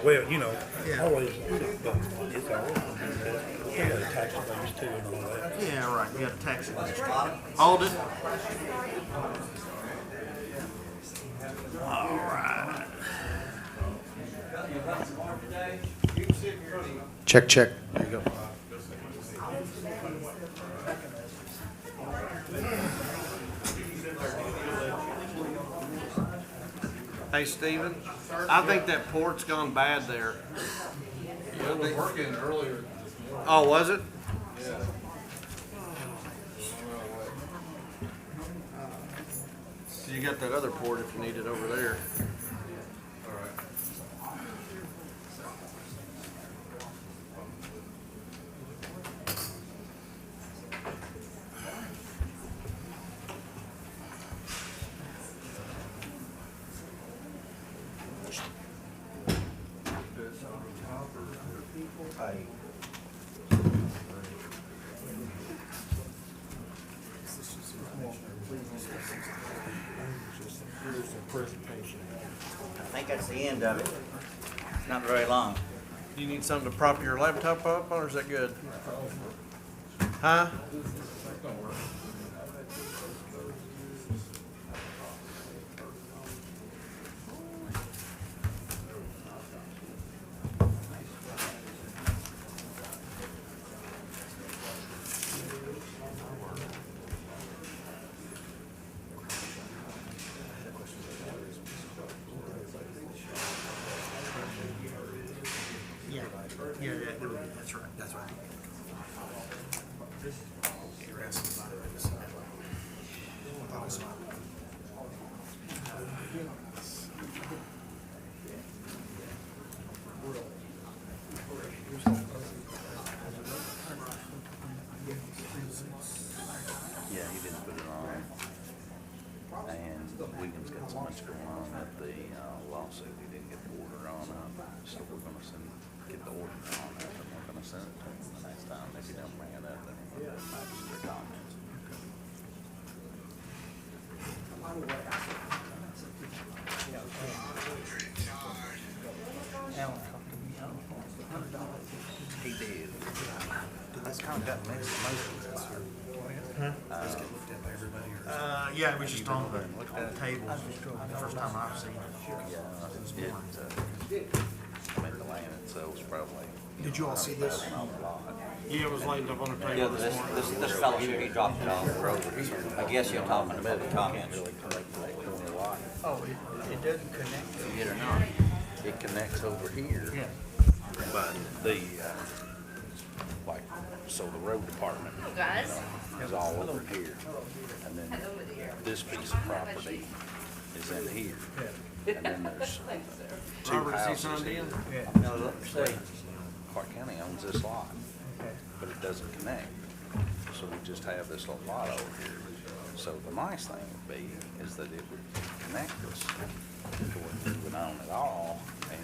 Well, you know, Yeah. always, but it's always yeah, the tax things too and all that. Yeah, right. You got a tax industry. Hold it. All right. Check, check. There you go. Hey, Steven, I think that port's gone bad there. It was working earlier this morning. Oh, was it? Yeah. You got that other port if you need it over there. All right. I think that's the end of it. It's not very long. Do you need something to prop your laptop up on, or is that good? Huh? Yeah, yeah, that's right, that's right. You're asking about it, Yeah, he didn't put it on. And Williams got so much going on at the lawsuit, he didn't get the order on it. So we're gonna get the order on it, and we're gonna send it to him the next time. If he don't bring it up, then we're gonna have magistrate comments. He did. That's kind of got mixed emotions this year. yeah, it was just on the table. The first time I've seen it. I mean, the land itself was probably. Did you all see this? Yeah, it was laid up on the Yeah, table this morning. this fellow here, he dropped it off. I guess you're talking about the comments. Oh, it doesn't connect. You get or not? It connects over here. Yeah. But the, like, so the road department, Guys. is all over here. And then this piece of property is in here. And then there's two Robert, is he houses signed here. in? No, look, see. Clark County owns this lot, but it doesn't connect. So we just have this little lot over here. So the nice thing would be is that it would connect us to where we would own it all. And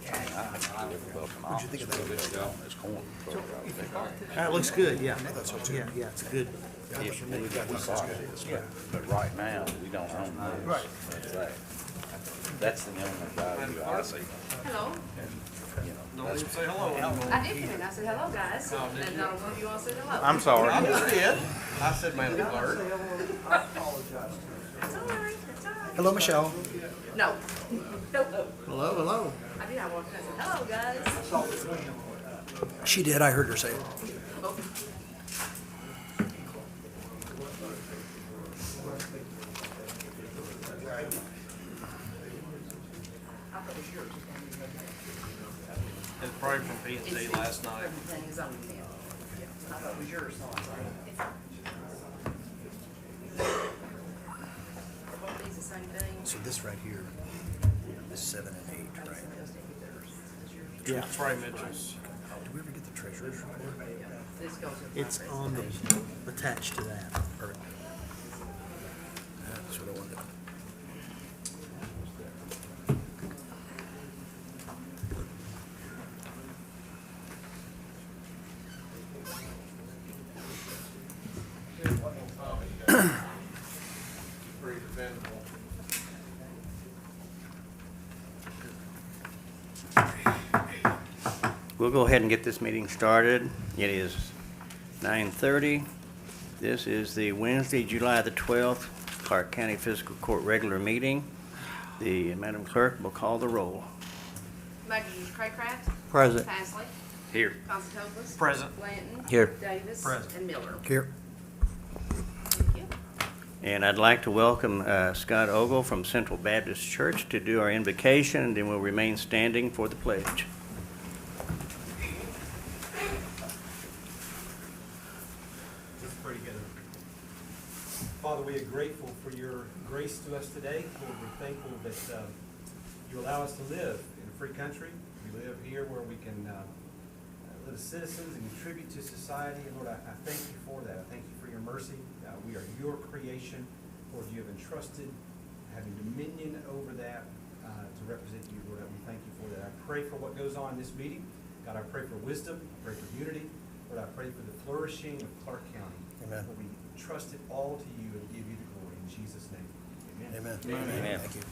I mean, I have to live above an office. What'd you think of that? On this corner. That looks good, yeah. Yeah, yeah, it's good. If we bought this, but right now, we don't own this. Right. That's that. That's the only value I see. Hello. And, you know, Don't even say hello anymore. I did come in. I said, hello, guys. Oh, did And you? one of you all said hello. I'm sorry. I just did. I said, man, alert. That's all right. That's all right. Hello, Michelle. No. Nope. Hello, hello. I did. I walked in. I said, hello, guys. She did. I heard her say it. Oh. I thought it was yours. It's probably from P&T last night. Everything is on there. Yeah. I thought it was yours, so I was like, are these the same thing? So this right here is 7 and 8, right? Yeah. Trey Mitchell's. Do we ever get the treasurer's report? This goes in. It's on the, attached to that. Or, that's what I wanted. Pretty dependable. We'll go ahead and get this meeting started. It is 9:30. This is the Wednesday, July the 12th, Clark County Fiscal Court regular meeting. The Madam Clerk will call the roll. Motion, Craycraft. Present. Pasley. Here. Constantopoulos. Present. Blanton. Here. Davis. Present. And Miller. Here. Thank you. And I'd like to welcome Scott Ogle from Central Baptist Church to do our invocation, and then we'll remain standing for the pledge. That's pretty good. Father, we are grateful for your grace to us today. Lord, we're thankful that you allow us to live in a free country. We live here where we can live as citizens and contribute to society. And Lord, I thank you for that. I thank you for your mercy. We are your creation. Lord, you have entrusted having dominion over that to represent you. Lord, we thank you for that. I pray for what goes on in this meeting. God, I pray for wisdom. I pray for unity. Lord, I pray for the flourishing of Clark County. Amen. Lord, we trust it all to you and give you the glory. In Jesus' name, amen. Amen. Amen. Thank you.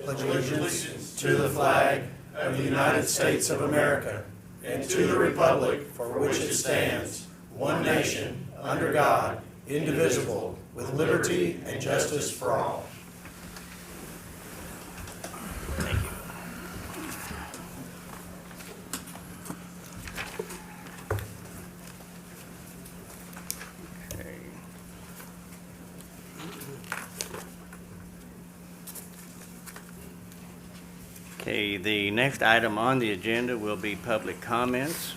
Pledge allegiance to the flag of the United States of America and to the republic for which it stands, one nation, under God, indivisible, with liberty and justice for all. Thank you. Okay. Okay, the next item on the agenda will be public comments.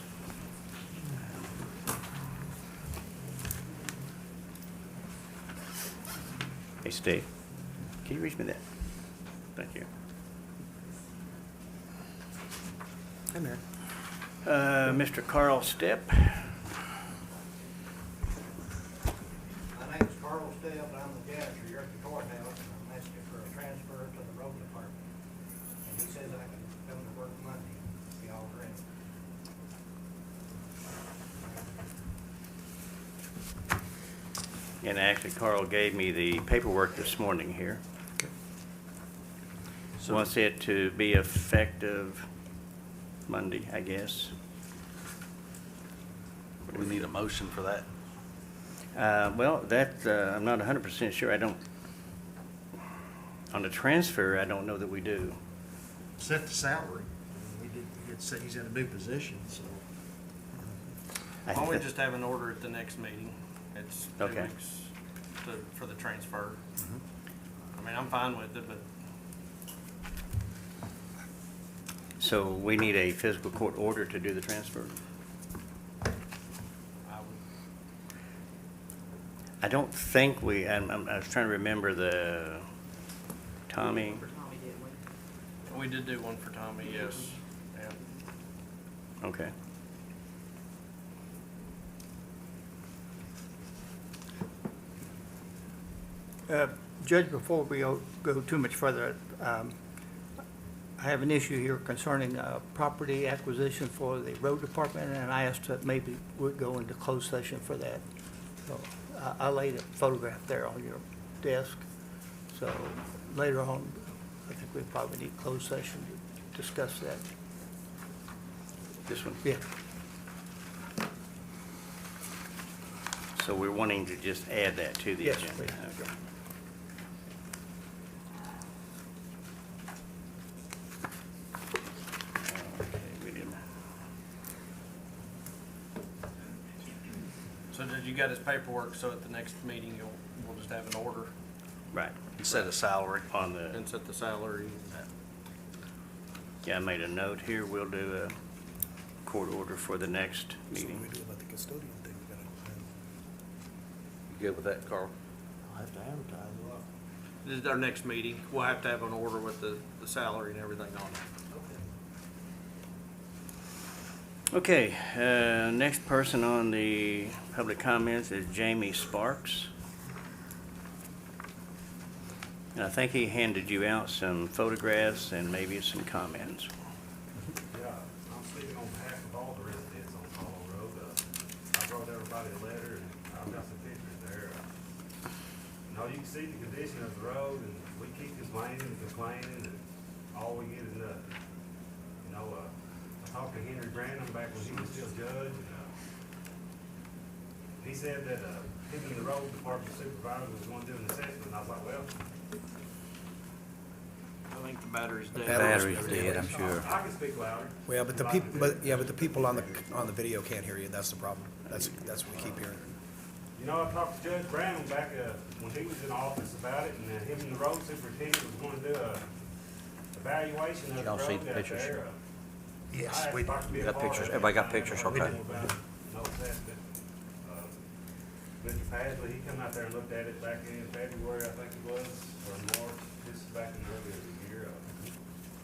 Hey, Steve, can you reach me that? Thank you. Hi, Mayor. Mr. Carl Stepp. My name's Carl Stepp, I'm the janitor here at the courthouse, and I'm asking for a transfer to the road department. And he says I can come to work Monday, be all ready. And actually, Carl gave me the paperwork this morning here. Wants it to be effective Monday, I guess. We need a motion for that. Well, that, I'm not 100% sure. I don't, on the transfer, I don't know that we do. Set the salary. He had said he's in a new position, so. I Why think don't we that- just have an order at the next meeting? It's 2 Okay. weeks for the transfer. I mean, I'm fine with it, but So we need a fiscal court order to do the transfer? I would, I don't think we, I was trying to remember the Tommy. For Tommy, didn't we? we did do one for Tommy, yes. Yeah. Okay. Judge, before we go too much further, I have an issue here concerning property acquisition for the road department, and I asked that maybe we'd go into closed session for that. So I laid a photograph there on your desk. So later on, I think we probably need closed session to discuss that. This one? Yeah. So we're wanting to just add that to the Yes, agenda? please. Okay. Okay, we didn't. So did you got his paperwork, so at the next meeting, we'll just have an order Right, And set a salary. on the, and set the salary? yeah, I made a note here. We'll do a court order for the next So what do meeting. we do about the custodian thing? We gotta, You good with that, Carl? I'll have to advertise it. This is our next meeting. We'll have to have an order with the salary and everything on it. Okay, next person on the public comments is Jamie Sparks. And I think he handed you out some photographs and maybe some comments. Yeah, I'm speaking on behalf of all the residents on Hollow Road. I brought everybody a letter, and I've got some pictures there. You know, you can see the condition of the road, and we keep complaining and complaining, and all we get is nothing. You know, I talked to Henry Brandon back when he was still judge, and, he said that, him and the road department supervisor was one doing the assessment, and I was like, well, I think the battery's dead. Battery's dead, I'm sure. I can speak louder. Well, but the people, but the people on the video can't hear you. That's the problem. That's what we keep hearing. You know, I talked to Judge Brown back, when he was in office about it, and him and the road superintendent was gonna do a evaluation of the Y'all road see out the pictures? there. Yes, I asked we if I could be a got part of pictures. it. Everybody got pictures? I Okay. know about no assessment. Mr. Pasley, he come out there and looked at it back in February, I think it was, or March, this is back in earlier this year.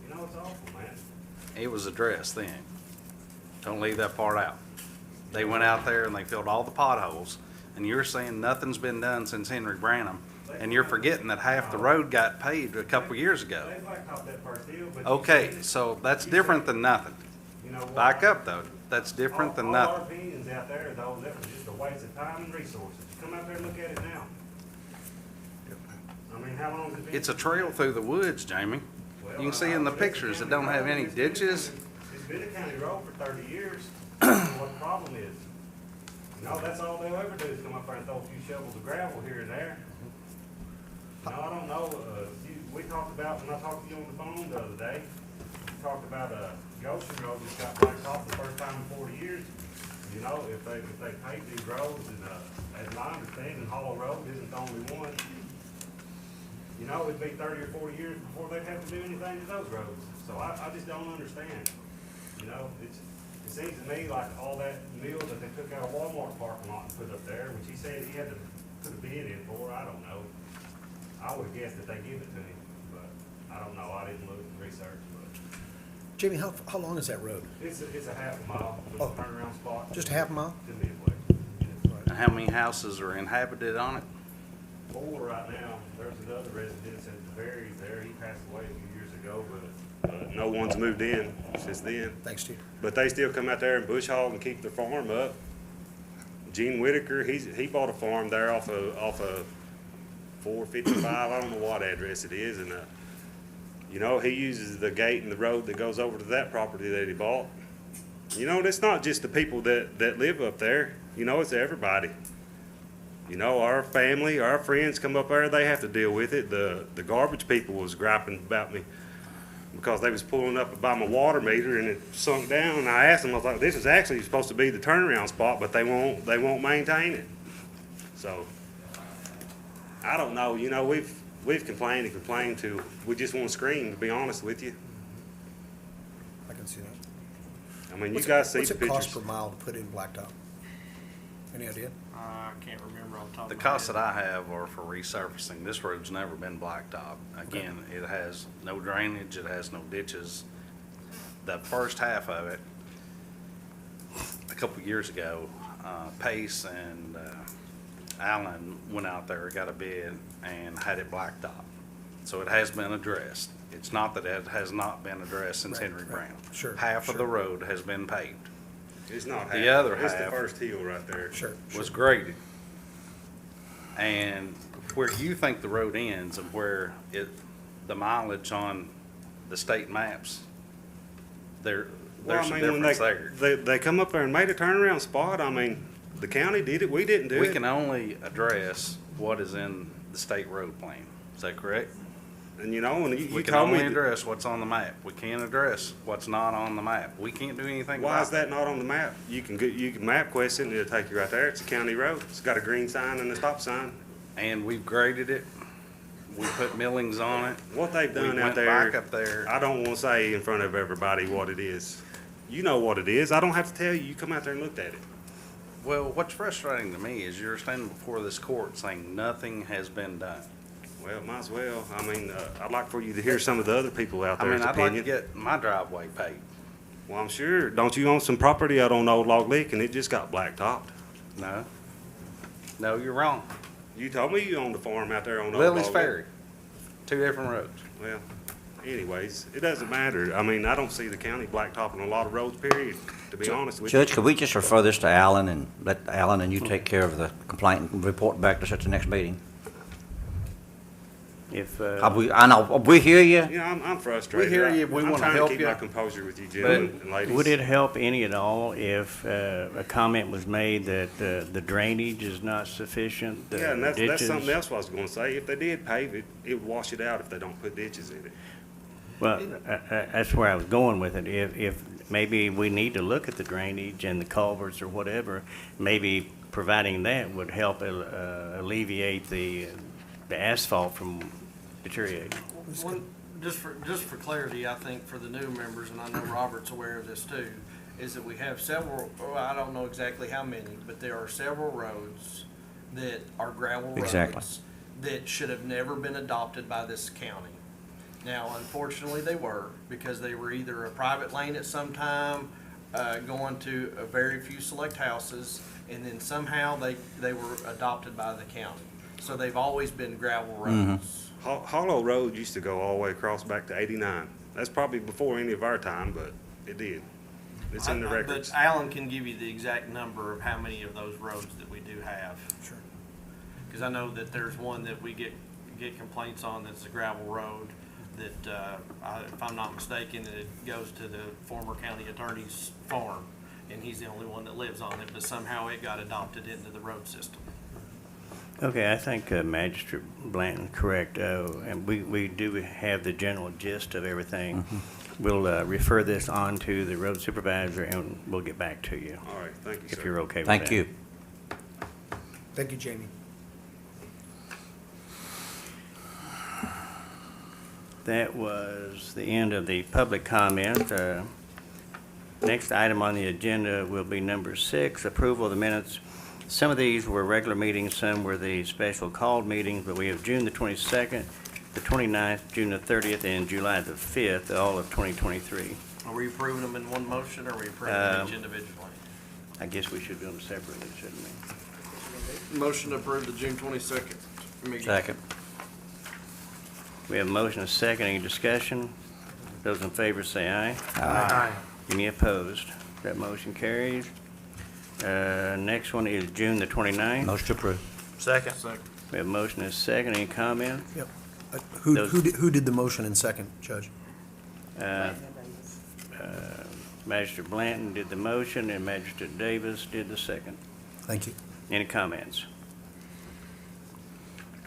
You know, it's awful, man. It was addressed then. Don't leave that part out. They went out there and they filled all the potholes, and you're saying nothing's been done since Henry Branham, and you're forgetting that half the road got paved a couple years ago. They blacktop that first deal, but. Okay, so that's different than nothing. You know what? Back up though, that's different than All our nothing. opinions out there, though, that was just a waste of time and resources. Come out there and look at it now. I mean, how long has it been? It's a trail through the woods, Jamie. Well, You can see in the but it's a pictures, it county don't have road. any It's been a ditches. county- It's been a county road for 30 years. I don't know what the problem is. You know, that's all they'll ever do is come up there and throw a few shovels of gravel here and there. You know, I don't know, we talked about, when I talked to you on the phone the other day, we talked about, Goshen Road that's got blacktop the first time in 40 years. You know, if they pave these roads, and, as I understand, and Hollow Road isn't the only one, you know, it'd be 30 or 40 years before they'd have to do anything to those roads. So I just don't understand. You know, it seems to me like all that mill that they took out of Walmart parking lot and put up there, which he said he had to put a bid in for, I don't know. I would guess that they give it to him, but I don't know, I didn't look and research, but Jamie, how long is that road? it's a half a mile with Oh. a turnaround spot. Just a half a mile? To Midway. And how many houses are inhabited on it? 4 right now. There's another residence that varies there. He passed away a few years ago, but no one's moved in since then. Thanks, Steve. But they still come out there and bush hog and keep their farm up. Gene Whitaker, he bought a farm there off of 455. I don't know what address it is, and you know, he uses the gate and the road that goes over to that property that he bought. You know, it's not just the people that live up there. You know, it's everybody. You know, our family, our friends come up there, they have to deal with it. The garbage people was griping about me because they was pulling up by my water meter and it sunk down. And I asked them, I was like, this is actually supposed to be the turnaround spot, but they won't maintain it. So, I don't know. You know, we've complained and complained till we just want to scream, to be honest with you. I can see that. I mean, you guys see What's the it cost pictures. per mile to put in blacktop? Any idea? I can't remember off the top The of my head. costs that I have are for resurfacing. This road's never been blacktop. Again, it has no drainage, it has no ditches. The first half of it, a couple of years ago, Pace and Allen went out there, got a bid, and had it blacktop. So it has been addressed. It's not that it has not been addressed since Right, Henry right. Brown. Sure, Half of the sure. road has been paved, It's not The half. other It's the half- first hill right there. Sure. was graded. And where you think the road ends and where the mileage on the state maps, there's Well, a I mean, when difference there. they come up there and made a turnaround spot, I mean, the county did it, we didn't do We it. can only address what is in the state road plan. Is that correct? And you know, and We you can told me, only address what's on the map. We can't address what's not on the map. We can't do anything why about is that not on the map? You can map quest it and it'll take you right there. It's a county road. It's got a green sign and a stop sign. And we've graded it. We put millings on it. What they've We done went out back there, up there. I don't want to say in front of everybody what it is. You know what it is. I don't have to tell you. You come out there and looked at it. Well, what's frustrating to me is you're standing before this court saying nothing has been done. Well, might as well. I mean, I'd like for you to hear some of the other people out I there's mean, I'd like to opinion. get my driveway paved. Well, I'm sure. Don't you own some property out on Old Log Lick and it just got blacktopped? No. No, you're wrong. You told me you owned a farm out there on Old Lily's Log Lick. Ferry, 2 different roads. Well, anyways, it doesn't matter. I mean, I don't see the county blacktopping a lot of roads, period, to be honest with you. Judge, could we just refer this to Alan and let Alan and you take care of the complaint and report back to us at the next meeting? If, I know, we hear you. You know, I'm frustrated. We hear you. We wanna help I'm trying to you. keep my composure with you gentlemen and ladies. would it help any at all if a comment was made that the drainage is not sufficient? the Yeah, and that's ditches- something else I was gonna say. If they did pave it, it would wash it out if they don't put ditches in it. Well, that's where I was going with it. If maybe we need to look at the drainage and the culverts or whatever, maybe providing that would help alleviate the asphalt from deteriorating. Just for clarity, I think for the new members, and I know Robert's aware of this too, is that we have several, I don't know exactly how many, but there are several roads that are gravel roads. Exactly. That should have never been adopted by this county. Now, unfortunately, they were, because they were either a private lane at some time, going to a very few select houses, and then somehow they were adopted by the county. So they've always been gravel roads. Hollow Road used to go all the way across back to 89. That's probably before any of our time, but it did. It's in the records. But Alan can give you the exact number of how many of those roads that we do have. Sure. Because I know that there's one that we get complaints on that's a gravel road that, if I'm not mistaken, it goes to the former county attorney's farm, and he's the only one that lives on it, but somehow it got adopted into the road system. Okay, I think Magistrate Blanton correct, and we do have the general gist of everything. We'll refer this on to the road supervisor, and we'll get back to you, All right, thank you, sir. if you're okay with that. Thank you. Thank you, Jamie. That was the end of the public comment. Next item on the agenda will be number 6, approval of the minutes. Some of these were regular meetings, some were the special called meetings, but we have June the 22nd, the 29th, June the 30th, and July the 5th, all of 2023. Are we approving them in one motion, or are we approving them each individually? I guess we should do them separately, shouldn't we? Motion to approve the June 22nd meeting. Second. We have a motion and a second. Any discussion? Those in favor say aye. Aye. Any opposed? That motion carries. Next one is June the 29th. Motion to approve. Second. We have a motion and a second. Any comments? Yep. Those- Who did the motion and second, Judge? Magistrate Blanton did the motion, and Magistrate Davis did the second. Thank you. Any comments?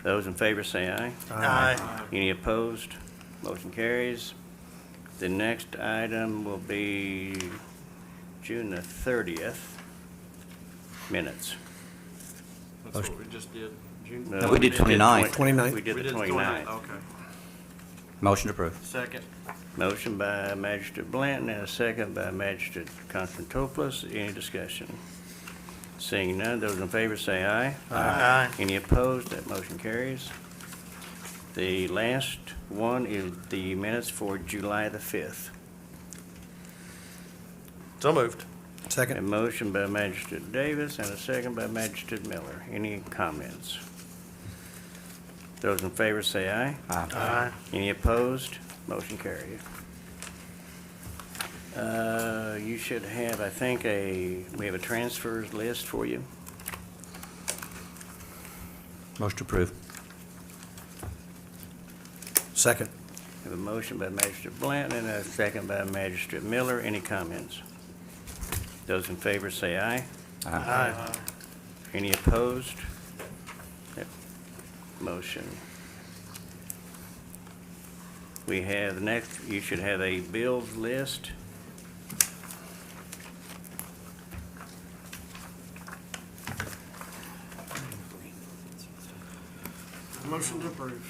Those in favor say aye. Aye. Any opposed? Motion carries. The next item will be June the 30th minutes. That's what we just did. June. No, we did 29th. 29th. We did We the did 29th. Okay. Motion to approve. Second. Motion by Magistrate Blanton and a second by Magistrate Constantopoulos. Any discussion? Seeing none, those in favor say aye. Aye. Any opposed? That motion carries. The last one is the minutes for July the 5th. So moved. A Second? motion by Magistrate Davis and a second by Magistrate Miller. Any comments? Those in favor say aye. Aye. Any opposed? Motion carries. You should have, I think, we have a transfers list for you. Motion to approve. Second? We have a motion by Magistrate Blanton and a second by Magistrate Miller. Any comments? Those in favor say aye. Aye. Any opposed? That motion. We have next, you should have a bills list. Motion to approve.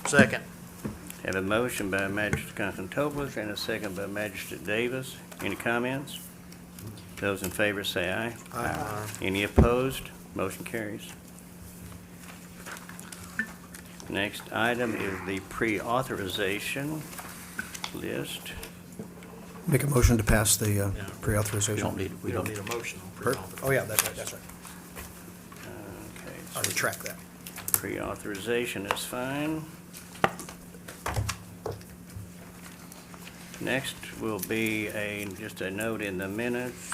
Second. Have a motion by Magistrate Constantopoulos and a second by Magistrate Davis. Any comments? Those in favor say aye. Aye. Any opposed? Motion carries. Next item is the pre-authorization list. Make a motion to pass the We pre-authorization? don't need, we don't. need a motion on Per- Oh, yeah, that's right. Okay, I'll so retract that. pre-authorization is fine. Next will be just a note in the minutes.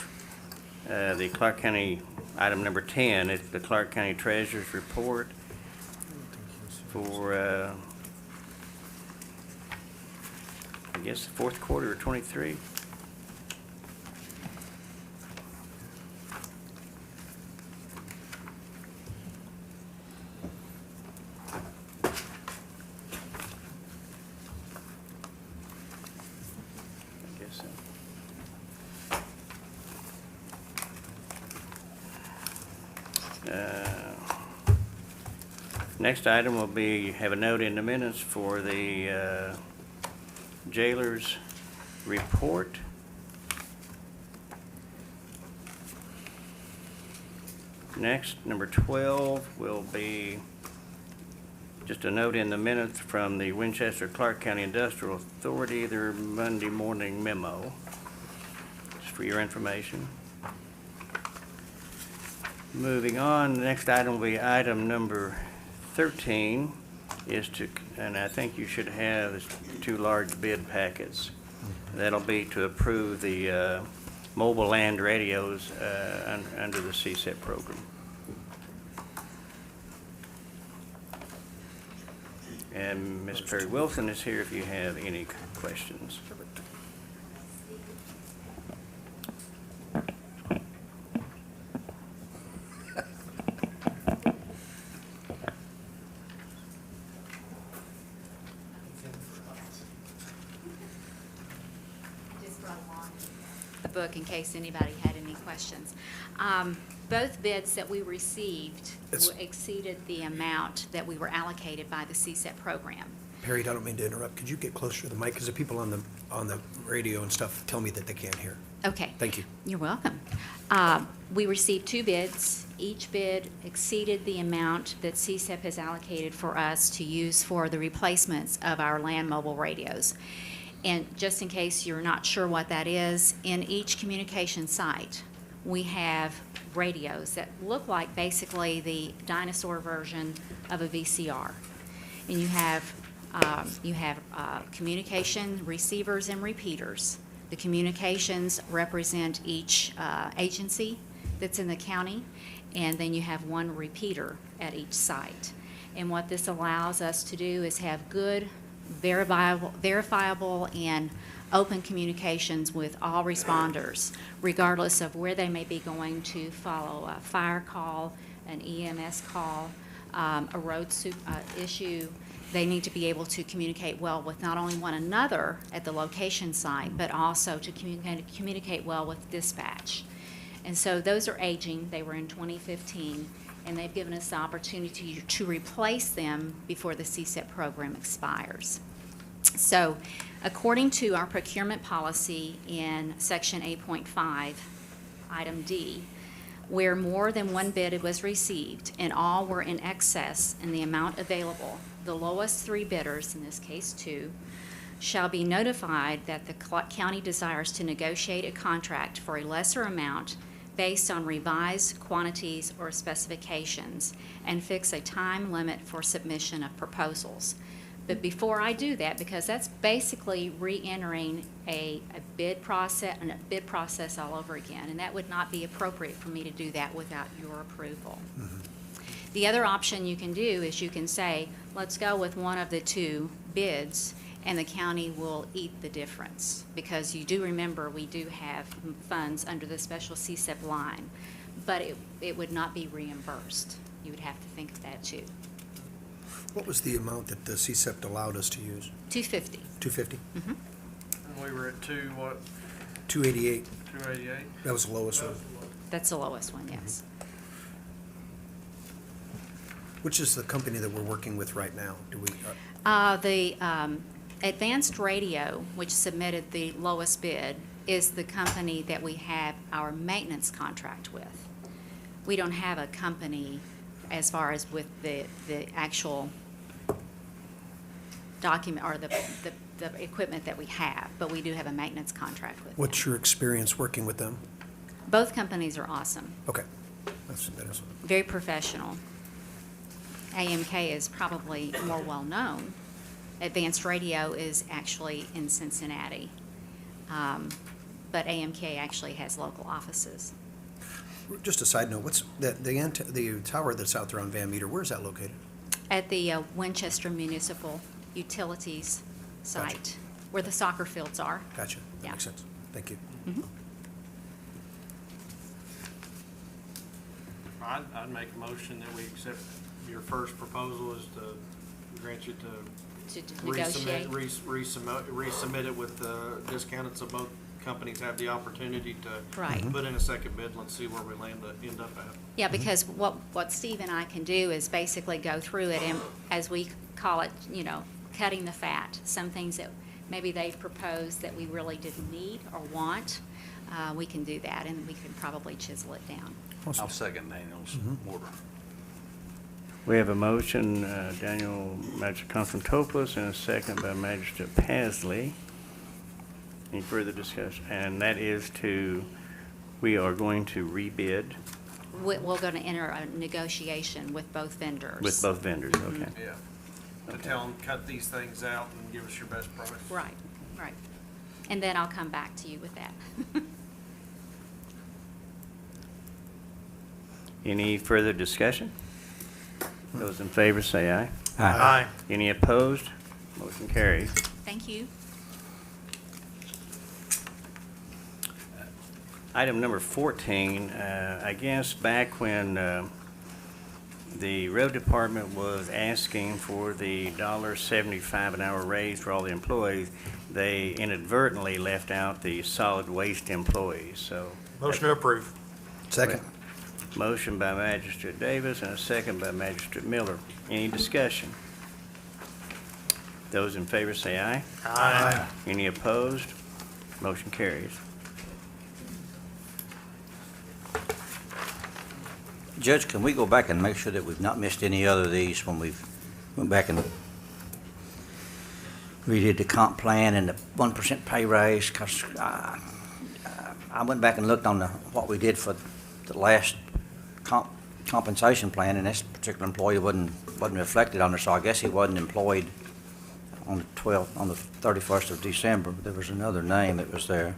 The Clark County, item number 10, is the Clark County Treasurer's Report for, I guess, the fourth quarter of '23. I guess so. Next item will be, have a note in the minutes for the jailer's report. Next, number 12 will be just a note in the minutes from the Winchester Clark County Industrial Authority, their Monday morning memo, just for your information. Moving on, the next item will be item number 13, is to, and I think you should have two large bid packets. That'll be to approve the mobile land radios under the CSEP program. And Ms. Perry Wilson is here if you have any questions. Just brought along the book in case anybody had any questions. Both bids that we received exceeded the amount that we were allocated by the CSEP program. Perry, I don't mean to interrupt. Could you get closer to the mic? Because the people on the radio and stuff tell me that they can't hear. Okay. Thank you. You're welcome. We received two bids. Each bid exceeded the amount that CSEP has allocated for us to use for the replacements of our land mobile radios. And just in case you're not sure what that is, in each communication site, we have radios that look like basically the dinosaur version of a VCR. And you have communication receivers and repeaters. The communications represent each agency that's in the county, and then you have one repeater at each site. And what this allows us to do is have good, verifiable and open communications with all responders, regardless of where they may be going to follow a fire call, an EMS call, a road issue. They need to be able to communicate well with not only one another at the location site, but also to communicate well with dispatch. And so those are aging. They were in 2015, and they've given us the opportunity to replace them before the CSEP program expires. So according to our procurement policy in section 8.5, item D, where more than one bid was received and all were in excess in the amount available, the lowest three bidders, in this case two, shall be notified that the county desires to negotiate a contract for a lesser amount based on revised quantities or specifications and fix a time limit for submission of proposals. But before I do that, because that's basically re-entering a bid process all over again, and that would not be appropriate for me to do that without your approval. Mm-hmm. The other option you can do is you can say, let's go with one of the two bids, and the county will eat the difference, because you do remember we do have funds under the special CSEP line, but it would not be reimbursed. You would have to think of that too. What was the amount that the CSEP allowed us to use? $250. $250? Mm-hmm. And we were at $288. 288? That was the lowest one. That's the lowest one, yes. Which is the company that we're working with right now? Do we? The Advanced Radio, which submitted the lowest bid, is the company that we have our maintenance contract with. We don't have a company as far as with the actual document or the equipment that we have, but we do have a maintenance contract with them. What's your experience working with them? Both companies are awesome, Okay. That's interesting. very professional. AMK is probably more well-known. Advanced Radio is actually in Cincinnati, but AMK actually has local offices. Just a side note, what's the tower that's out there on Van Meter, where's that located? At the Winchester Municipal Utilities site, where the soccer fields are. Gotcha. That Yeah. makes sense. Thank you. Mhm. I'd make a motion that we accept your first proposal is to grant you to To negotiate. resubmit it with the discounted, so both companies have the opportunity to Right. put in a second bid. Let's see where we end up at. Yeah, because what Steve and I can do is basically go through it and, as we call it, cutting the fat. Some things that maybe they've proposed that we really didn't need or want, we can do that, and we can probably chisel it down. I'll second Daniel's order. We have a motion, Daniel Magistrate Constantopoulos, and a second by Magistrate Pasley. Any further discussion? And that is we are going to rebid We're going to enter a negotiation with both vendors. with both vendors, okay? Yeah. To tell them, cut these things out and give us your best price. Right, right. And then I'll come back to you with that. Any further discussion? Those in favor say aye. Aye. Any opposed? Motion carries. Thank you. Item number 14, I guess back when the road department was asking for the $1.75 an hour raise for all the employees, they inadvertently left out the solid waste employees, so. Motion to approve. Second. Motion by Magistrate Davis and a second by Magistrate Miller. Any discussion? Those in favor say aye. Aye. Any opposed? Motion carries. Judge, can we go back and make sure that we've not missed any other of these when we've went back and redid the comp plan and the 1% pay raise? Because I went back and looked on what we did for the last compensation plan, and this particular employee wasn't reflected on there, so I guess he wasn't employed on the 31st of December. There was another name that was there.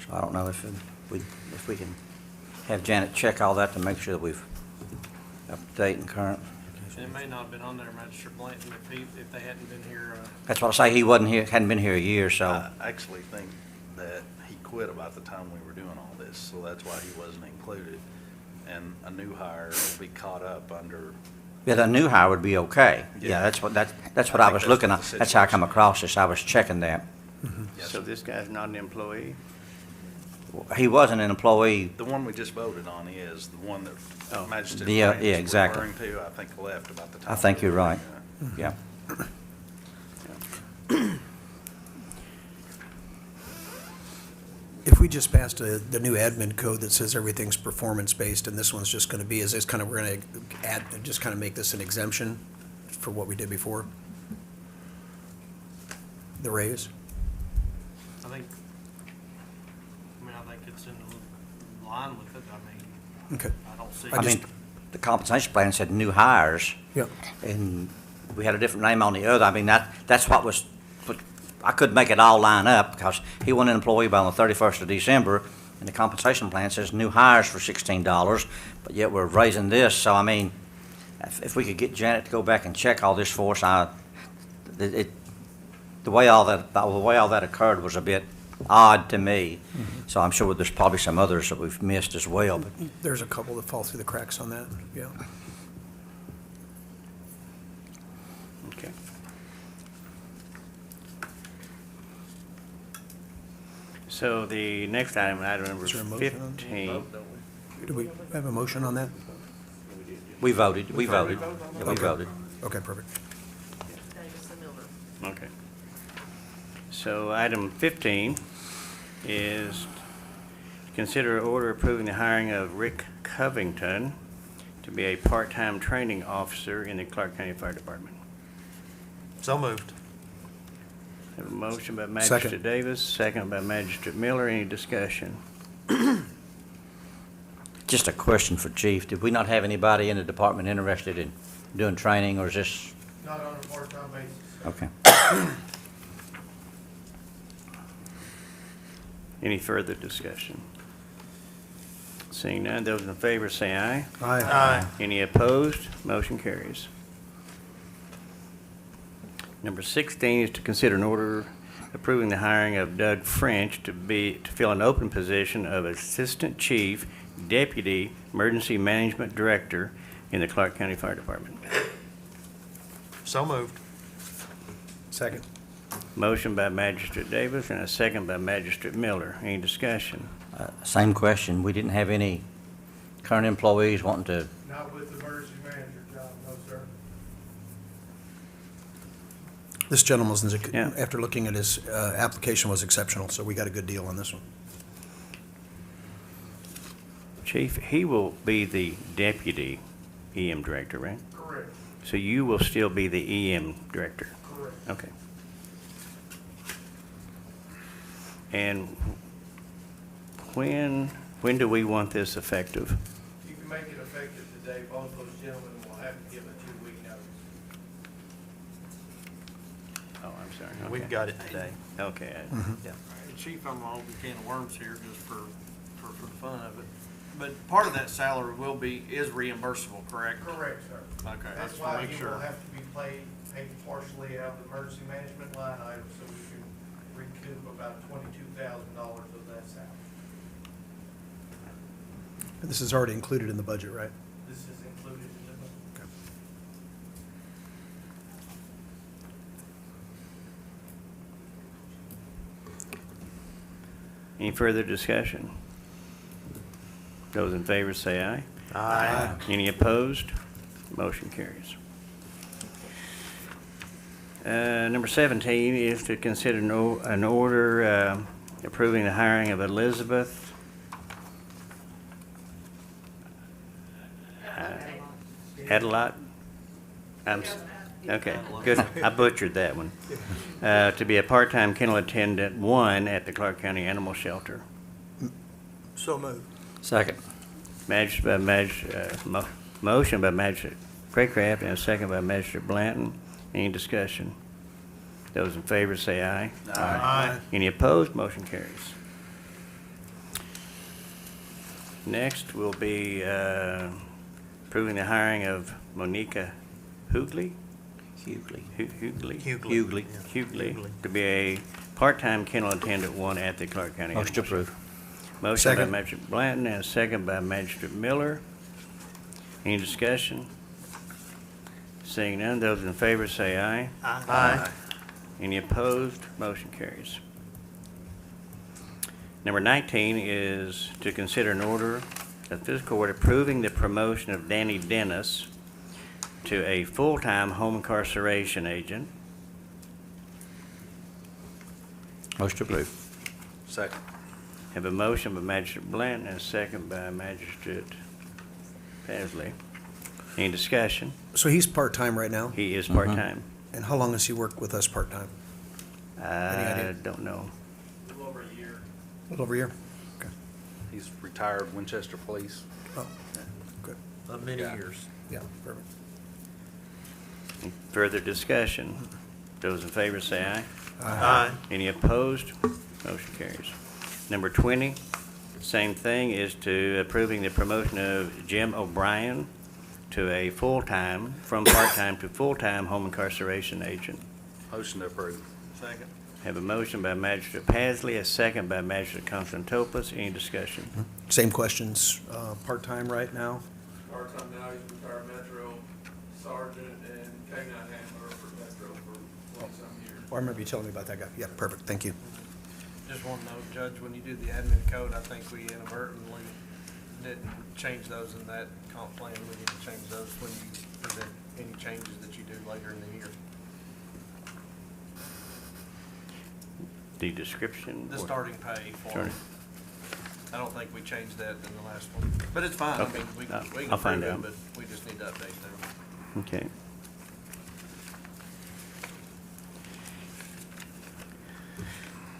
So I don't know if we can have Janet check all that to make sure that we've up to date and current. It may not have been on there, Magistrate Blanton, if they hadn't been here. That's what I say, he wasn't here, hadn't been here a year, so. I actually think that he quit about the time we were doing all this, so that's why he wasn't included. And a new hire will be caught up under. Yeah, the new hire would be okay. Yeah, that's what I was looking at. That's how I come across this. I was checking that. Yes, So sir. this guy's not an employee? He wasn't an employee. The one we just voted on is the one Oh. that Magistrate Yeah, Blanton yeah, is exactly. referring to, I think left about the time. I think we you're were right. doing Yeah. If we just passed the new admin code that says everything's performance-based, and this one's just going to be, is this kind of, we're going to add, just kind of make this an exemption for what we did before? The raise? I think it's in line with it. Okay. I don't see. I mean, the compensation plan said new hires, Yeah. and we had a different name on the other. I mean, that's what was, but I couldn't make it all line up because he wasn't an employee by the 31st of December, and the compensation plan says new hires for $16, but yet we're raising this. So, I mean, if we could get Janet to go back and check all this for us, the way all that occurred was a bit odd to me. So I'm sure there's probably some others that we've missed as well, but There's a couple that fall through the cracks on that, yeah. Okay. So the next item number Is there a motion on that? 15. Do we have a motion on that? we voted. Yeah, we voted. Okay, perfect. Davis and Miller. Okay. So item 15 is to consider order approving the hiring of Rick Covington to be a part-time training officer in the Clark County Fire Department. So moved. Have a motion by Magistrate Second. Davis, second by Magistrate Miller. Any discussion? Just a question for Chief. Did we not have anybody in the department interested in doing training, or is this? Not on a part-time basis. Okay. Any further discussion? Seeing none, those in favor say aye. Aye. Any opposed? Motion carries. Number 16 is to consider an order approving the hiring of Doug French to fill an open position of Assistant Chief Deputy Emergency Management Director in the Clark County Fire Department. So moved. Second. Motion by Magistrate Davis and a second by Magistrate Miller. Any discussion? Same question. We didn't have any current employees wanting to, Not with the emergency manager job, no, sir. This gentleman's, Yeah. after looking at his application, was exceptional, so we got a good deal on this one. Chief, he will be the Deputy EM Director, right? Correct, So you will still be the EM Director? correct. Okay. And when do we want this effective? You can make it effective today. Both those gentlemen will have to give a 2-week notice. Oh, I'm sorry. We've Okay. got it today. Okay. Yeah. Chief, I'm gonna open a can of worms here just for the fun of it. But part of that salary is reimbursable, correct? Correct, sir. Okay, I That's just wanna why make he sure. will have to be paid partially out of the emergency management line item, so we can recoup about $22,000 of that salary. This is already included in the budget, right? This is included in the budget. Any further discussion? Those in favor say aye. Aye. Any opposed? Motion carries. Number 17 is to consider an order approving the hiring of Elizabeth Adelot. Okay, good. I butchered that one. To be a part-time kennel attendant 1 at the Clark County Animal Shelter. So moved. second. Motion by Magistrate Craycraft and a second by Magistrate Blanton. Any discussion? Those in favor say aye. Aye. Any opposed? Motion carries. Next will be approving the hiring of Monica Hughley. Hughley. Hughley to be a part-time kennel attendant 1 at the Clark County. Motion to Animal approve. Motion by Second. Magistrate Blanton and a second by Magistrate Miller. Any discussion? Seeing none, those in favor say aye. Aye. Any opposed? Motion carries. Number 19 is to consider an order of fiscal court approving the promotion of Danny Dennis to a full-time home incarceration agent. Motion to approve. Second. Have a motion by Magistrate Blanton and a second by Magistrate Pasley. Any discussion? So he's part-time right now? He is part-time. And how long has he worked with us part-time? I idea? don't know. A little over a year. A little over a year? Okay. He's retired Winchester Police. Oh, good. Of many Yeah. years. Yeah, perfect. Any further discussion? Those in favor say aye. Aye. Any opposed? Motion carries. Number 20, same thing, is to approving the promotion of Jim O'Brien to a full-time, from part-time to full-time home incarceration agent. Motion to approve. Second. Have a motion by Magistrate Pasley, a second by Magistrate Constantopoulos. Any discussion? Same questions, part-time right now? Part-time now, he's retired Metro Sergeant and K-9 handler for Metro for 20-some years. Oh, I remember you telling me about that guy. Yeah, perfect, thank you. Just one note, Judge, when you do the admin code, I think we inadvertently didn't change those in that comp plan. We need to change those when you present any changes that you do later in the year. The description? The or- starting pay for, Starting- I don't think we changed that in the last one, but it's fine. I Okay. mean, we I'll can find approve it, out. but we just need to update them. Okay.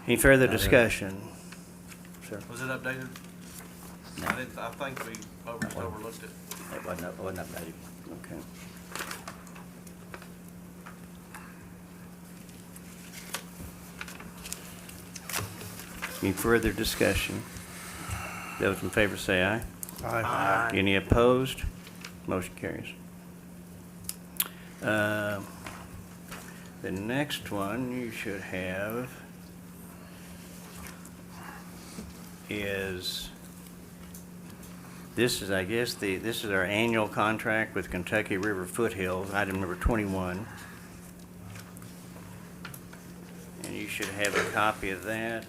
Any further discussion? Sir? Was it updated? I didn't, I think we overlooked it. It wasn't updated. Okay. Any further discussion? Those in favor say aye. Aye. Any opposed? Motion carries. The next one you should have is, this is, I guess, this is our annual contract with Kentucky River Foothills, item number 21. And you should have a copy of that.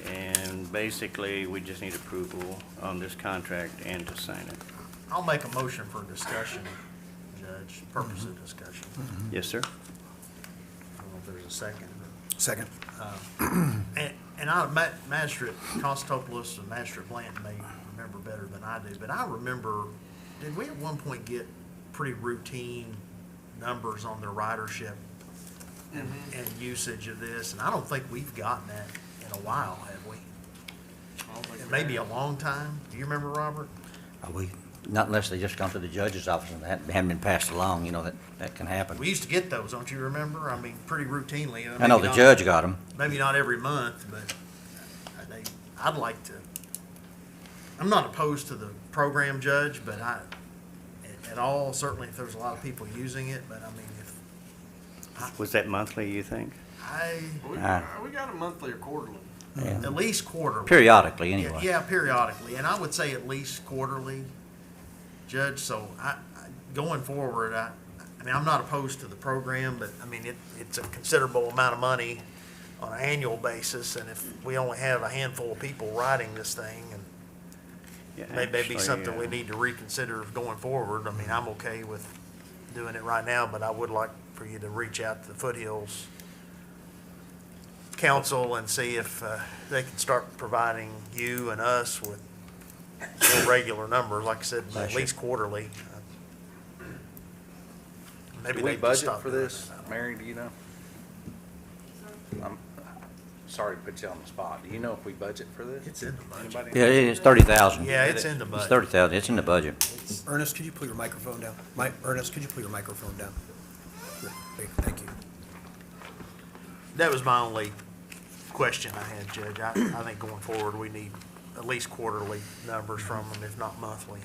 And basically, we just need approval on this contract and to sign it. I'll make a motion for discussion, Judge, purpose of discussion. Yes, sir? I don't know if there's a second. Second. And Magistrate Constantopoulos and Magistrate Blanton may remember better than I do, but I remember, did we at one point get pretty routine numbers on their ridership and usage of this? And I don't think we've gotten that in a while, have we? It may be a long time. Do you remember, Robert? Not unless they just gone to the judge's office and that haven't been passed along, that can happen. We used to get those, don't you remember? I mean, pretty routinely. I know Maybe the not- judge got them. Maybe not every month, but I'd like to, I'm not opposed to the program, Judge, but at all, certainly if there's a lot of people using it, but I mean, Was that monthly, you think? we got a monthly or quarterly. Yeah. At least quarterly. Periodically, anyway. Yeah, periodically, and I would say at least quarterly, Judge, so going forward, I mean, I'm not opposed to the program, but I mean, it's a considerable amount of money on an annual basis, and if we only have a handful of people riding this thing, and Yeah, maybe actually, something we need to reconsider going forward. I mean, I'm okay with doing it right now, but I would like for you to reach out to the Foothills Council and see if they can start providing you and us with more regular numbers, like I said, at least quarterly. Maybe Do we they just budget stop for doing this? Mary, do you know? I'm sorry to put you on the spot. Do you know if we budget for this? It's in the budget. Anybody? Yeah, it's 30,000. Yeah, it's in the It's budget. 30,000, it's in the budget. Ernest, could you pull your microphone down? Ernest, could you pull your microphone down? Great, thank you. That was my only question I had, Judge. I think going forward, we need at least quarterly numbers from them, if not monthly.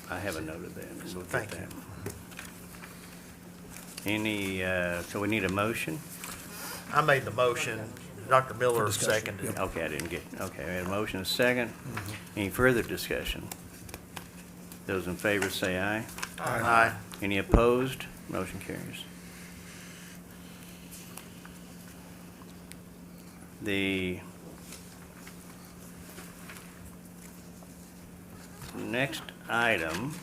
I have a note of that. We'll get Thank you. that. So we need a motion? I made the motion. Dr. Miller discussion, seconded. yep. Okay, I didn't get, okay, we had a motion, a second. Any further discussion? Those in favor say aye. Aye. Any opposed? Motion carries. The next item,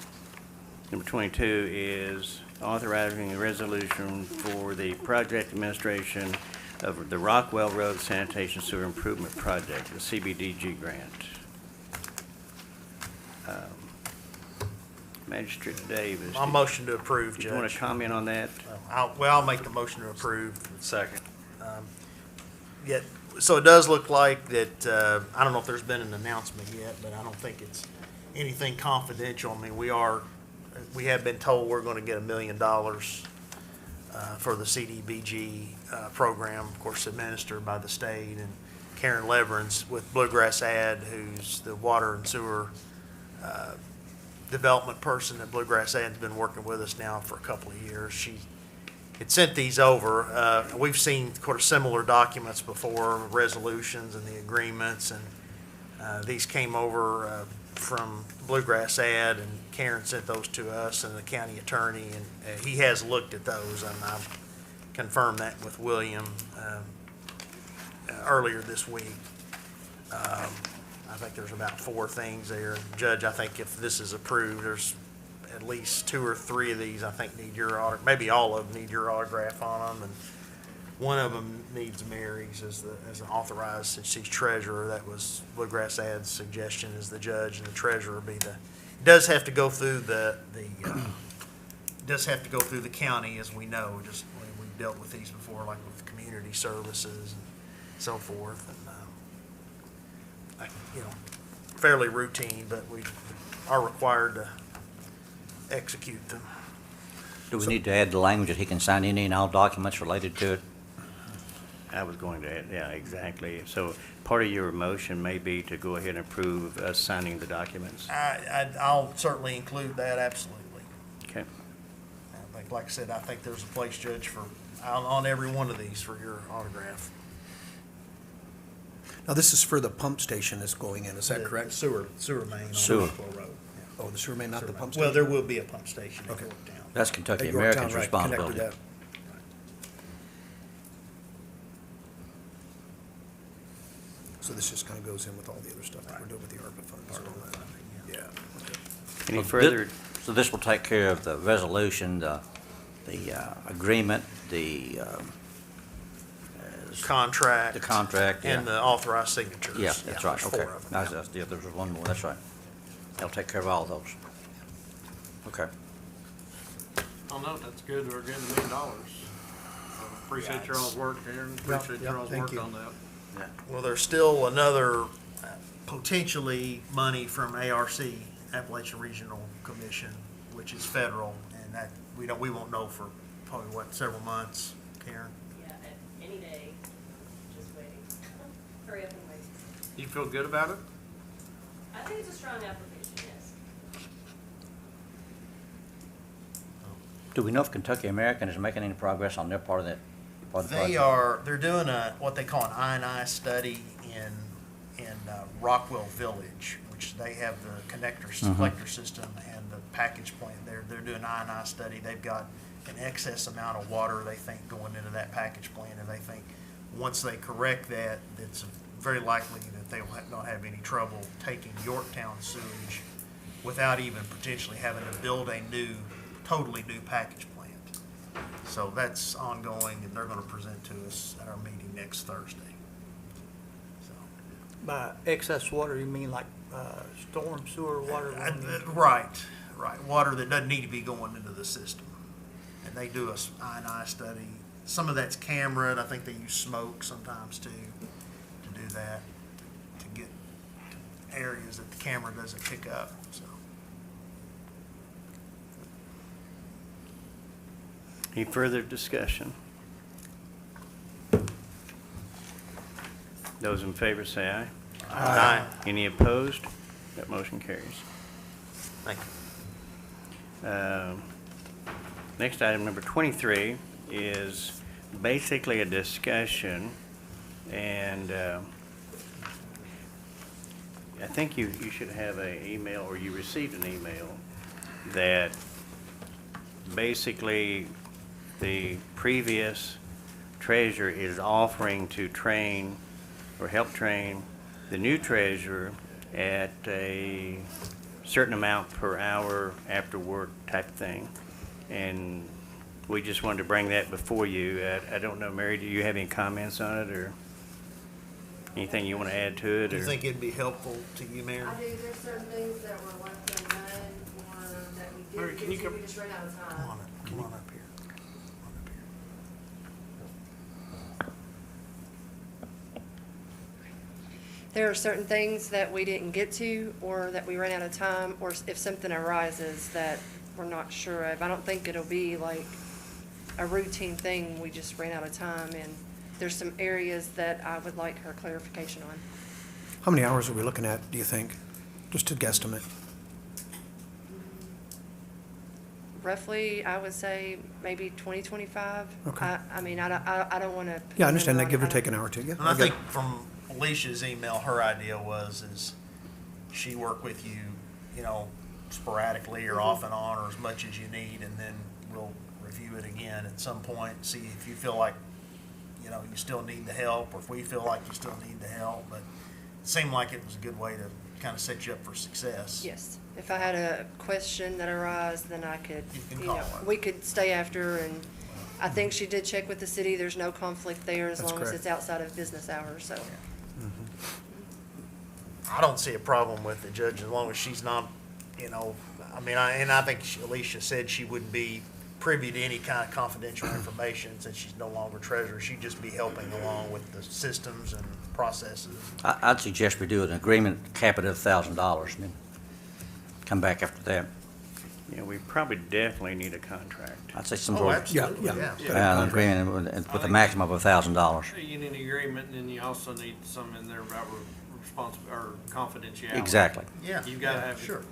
number 22, is authorizing a resolution for the project administration of the Rockwell Road Sanitation Sewer Improvement Project, the CBDG grant. Magistrate Davis. My motion to approve, Did you want Judge. to comment on that? I'll make the motion to approve. Second. Yet, so it does look like that, I don't know if there's been an announcement yet, but I don't think it's anything confidential. I mean, we have been told we're going to get $1 million for the CDBG program, of course, administered by the state. And Karen Leverance with Bluegrass Ad, who's the water and sewer development person at Bluegrass Ad's been working with us now for a couple of years. She had sent these over. We've seen sort of similar documents before, resolutions and the agreements, and these came over from Bluegrass Ad, and Karen sent those to us and the county attorney, and he has looked at those, and I've confirmed that with William earlier this week. I think there's about 4 things there. Judge, I think if this is approved, there's at least 2 or 3 of these I think need your autograph, maybe all of them need your autograph on them, and one of them needs Mary's as an authorized, since she's treasurer. That was Bluegrass Ad's suggestion, as the judge and the treasurer be the, it does have to go through does have to go through the county, as we know, just we've dealt with these before, like with community services and so forth, and, fairly routine, but we are required to execute them. Do we need to add the language that he can sign any and all documents related to it? I was going to, yeah, exactly. So part of your motion may be to go ahead and approve us signing the documents. I'll certainly include that, absolutely. Okay. I think, like I said, I think there's a place, Judge, on every one of these for your autograph. Now, this is for the pump station that's going in, is that correct? Sewer main on Sewer. Buffalo Road. Oh, the sewer main, not the pump Well, station? there will be a pump station at Okay. Yorktown. That's Kentucky At Yorktown, American's right, connected responsibility. that. So this just kind of goes in with all the other stuff that we're doing with the ARPA funds and all that? Yeah. okay. Any So further, So this will take care of the resolution, the agreement, the Contract. the contract, yeah. And the authorized signatures. Yeah, that's right, there's okay. 4 of them. Yeah, there was one more, that's right. That'll take care of all those. Okay. Oh, no, that's good, we're getting $1 million. Appreciate your all's work, Aaron, appreciate your all's thank work you. on that. Well, there's still another potentially money from ARC, Appalachian Regional Commission, which is federal, and that, we won't know for probably, several months, Karen? Yeah, any day, just waiting. Hurry up and wait. You feel good about it? I think it's a strong application, yes. Do we know if Kentucky American is making any progress on their part of that, part of the project? They're doing what they call an I&I study in Rockwell Village, which they have the collector system and the package plant. They're doing an I&I study. They've got an excess amount of water, they think, going into that package plant, and they think once they correct that, it's very likely that they will not have any trouble taking Yorktown sewage without even potentially having to build a totally new package plant. So that's ongoing, and they're gonna present to us at our meeting next Thursday. So, By excess water, you mean like storm sewer water? Right, water that doesn't need to be going into the system. And they do a I&I study. Some of that's camera, I think they use smoke sometimes too, to do that, to get to areas that the camera doesn't pick up, so. any further discussion? Those in favor say aye. Aye. Any opposed? That motion carries. Thank you. Next item, number 23, is basically a discussion, and I think you should have an email, or you received an email, that basically the previous treasurer is offering to train or help train the new treasurer at a certain amount per hour after work type thing. And we just wanted to bring that before you. I don't know, Mary, do you have any comments on it, or anything you want to add to it? Do you or- think it'd be helpful to you, Mary? I do, there's certain things that were left undone or that we Mary, didn't can you get to, come- we just ran out of Come time. on up, come on up here. There are certain things that we didn't get to, or that we ran out of time, or if something arises that we're not sure of. I don't think it'll be like a routine thing, we just ran out of time, and there's some areas that I would like her clarification on. How many hours are we looking at, do you think? Just to guesstimate. Roughly, I would say maybe 20, 25. Okay. I mean, I don't want to. Yeah, I understand that, give or take an hour or two, yeah. And I think from Alicia's email, her idea is she work with you, sporadically or off and on, or as much as you need, and then we'll review it again at some point, see if you feel like, you still need the help, or if we feel like you still need the help, but it seemed like it was a good way to kind of set you up for success. Yes, if I had a question that arose, then I could, You can call her. we could stay after, and I think she did check with the city, there's no conflict there as That's long as correct. it's outside of business hours, so. I don't see a problem with it, Judge, as long as she's not, I think Alicia said she wouldn't be privy to any kind of confidential information since she's no longer treasurer. She'd just be helping along with the systems and processes. I'd suggest we do an agreement, cap it at $1,000, and then come back after that. Yeah, we probably definitely need a contract. I'd say some Oh, sort of, absolutely, yeah. yeah. an agreement with a maximum of $1,000. You need an agreement, and then you also need some in there about or confidentiality. Exactly. Yeah. You've gotta have, Sure.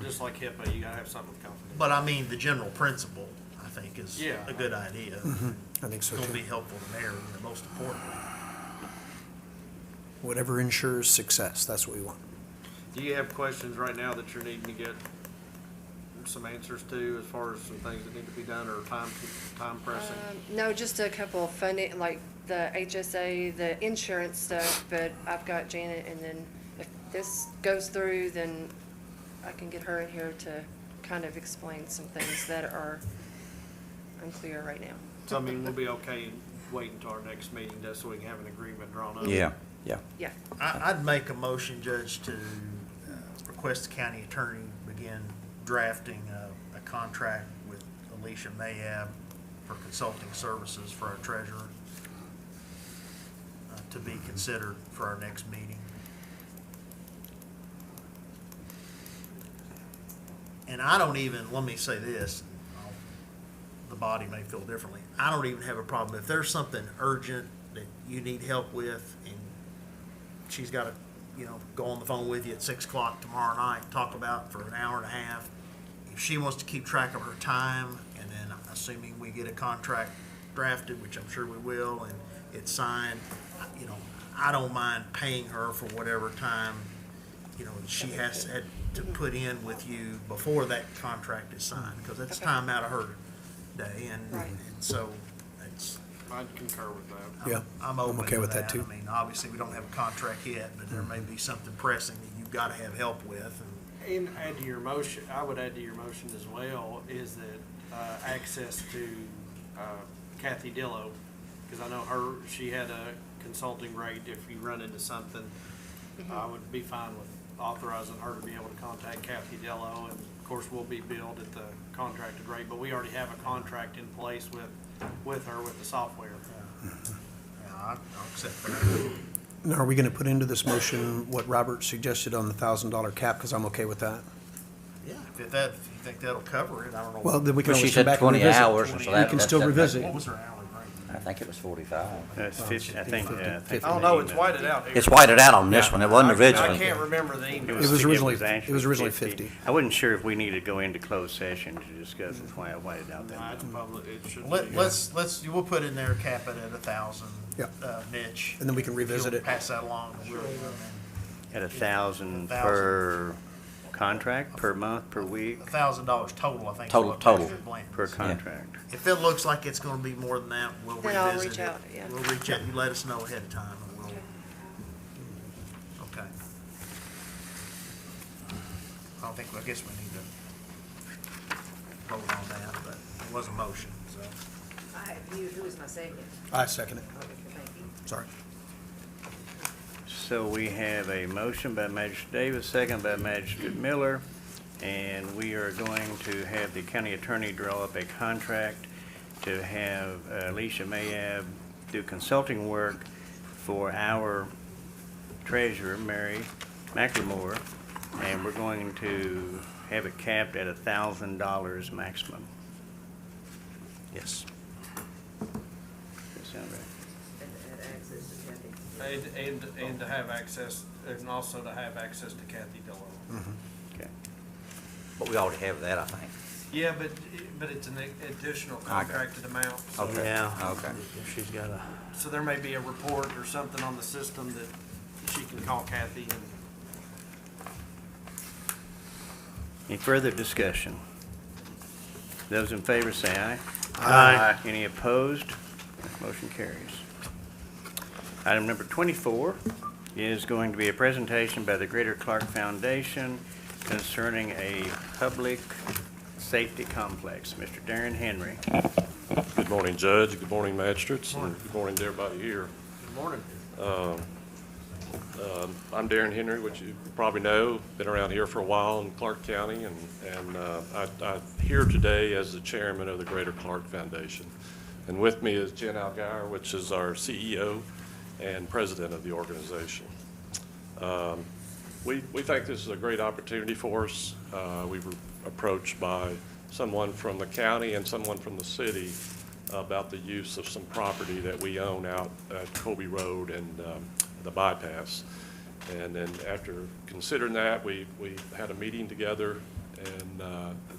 just like HIPAA, you gotta have something with confidentiality. But I mean, the general principle, I think, is Yeah. a good idea. I think so It's too. gonna be helpful to Mary, and most importantly. Whatever ensures success, that's what we want. Do you have questions right now that you're needing to get some answers to as far as some things that need to be done or time pressing? No, just a couple of funding, like the HSA, the insurance stuff, but I've got Janet, and then if this goes through, then I can get her in here to kind of explain some things that are unclear right now. So I mean, we'll be okay waiting until our next meeting just so we can have an agreement drawn up. Yeah. Yeah. I'd make a motion, Judge, to request the county attorney begin drafting a contract with Alicia Mayab for consulting services for our treasurer to be considered for our next meeting. And I don't even, let me say this, the body may feel differently. I don't even have a problem. If there's something urgent that you need help with and she's got to, go on the phone with you at 6 o'clock tomorrow night, talk about it for an hour and a half. If she wants to keep track of her time, and then assuming we get a contract drafted, which I'm sure we will, and it's signed, I don't mind paying her for whatever time, she has had to put in with you before that contract is signed, because that's Okay. time out of her day, and Right. so it's, I'd concur with that. Yeah, I'm open okay to with that, too. I mean, obviously, we don't have a contract yet, but there may be something pressing that you've got to have help with, and And add to your motion, I would add to your motion as well, is that access to Kathy Dillo, because I know she had a consulting rate if you run into something. I would be fine with authorizing her to be able to contact Kathy Dillo, and of course, we'll be billed at the contracted rate, but we already have a contract in place with her with the software. I'll accept that. Now, are we going to put into this motion what Robert suggested on the $1,000 cap? Because I'm okay with that. Yeah, if you think that'll cover it, I don't know. Well, then we can Well, she always come said back and 20 revisit. hours, and so that- We can still revisit. What was her hourly rate? I think it was 45. That's 50, I think, I think. I don't know, it's whited out here. It's whited out on this one. It wasn't I originally. can't remember the email. It was originally actually 50. I wasn't sure if we needed to go into closed session to discuss this, why I whited out No, that. it's public, it should be. We'll put in there, cap it at 1,000. Yeah. Mitch. And then we can If revisit you'll it. Pass that along, and we'll, At 1,000 1,000. per contract, per month, per week, $1,000 total, I think. is Total, what total. Mr. Bland per said. contract. If it looks like it's gonna be more than that, we'll Then I'll revisit reach it. out, yeah. We'll reach out, you let us know ahead of time, and we'll, okay. I guess we need to vote on that, but it was a motion, so. Who was my second? I second it. Thank you. Sorry. So we have a motion by Magistrate Davis, second by Magistrate Miller, and we are going to have the county attorney draw up a contract to have Alicia Mayab do consulting work for our treasurer, Mary McLemore, and we're going to have it capped at $1,000 maximum. Yes. Does that sound right? And to have access, and also to have access to Kathy Dillo. Okay. But we already have that, I think. Yeah, but it's an additional contracted amount. Okay. Yeah. Okay. She's got a. So there may be a report or something on the system that she can call Kathy and. Any further discussion? Those in favor say aye. Aye. Any opposed? Motion carries. Item number 24 is going to be a presentation by the Greater Clark Foundation concerning a public safety complex. Mr. Darren Henry. Good morning, Judge. Good morning, magistrates, and good morning to everybody here. Good morning. I'm Darren Henry, which you probably know. Been around here for a while in Clark County, and I'm here today as the chairman of the Greater Clark Foundation. And with me is Jen Algeier, which is our CEO and president of the organization. We think this is a great opportunity for us. We were approached by someone from the county and someone from the city about the use of some property that we own out at Colby Road and the bypass. And then after considering that, we had a meeting together, and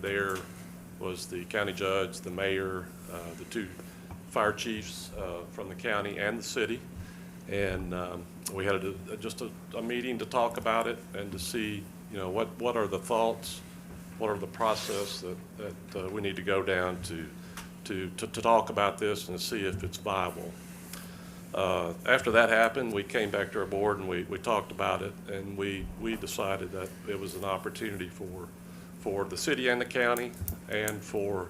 there was the county judge, the mayor, the two fire chiefs from the county and the city. And we had just a meeting to talk about it and to see, what are the thoughts, what are the process that we need to go down to talk about this and see if it's viable. After that happened, we came back to our board and we talked about it, and we decided that it was an opportunity for the city and the county and for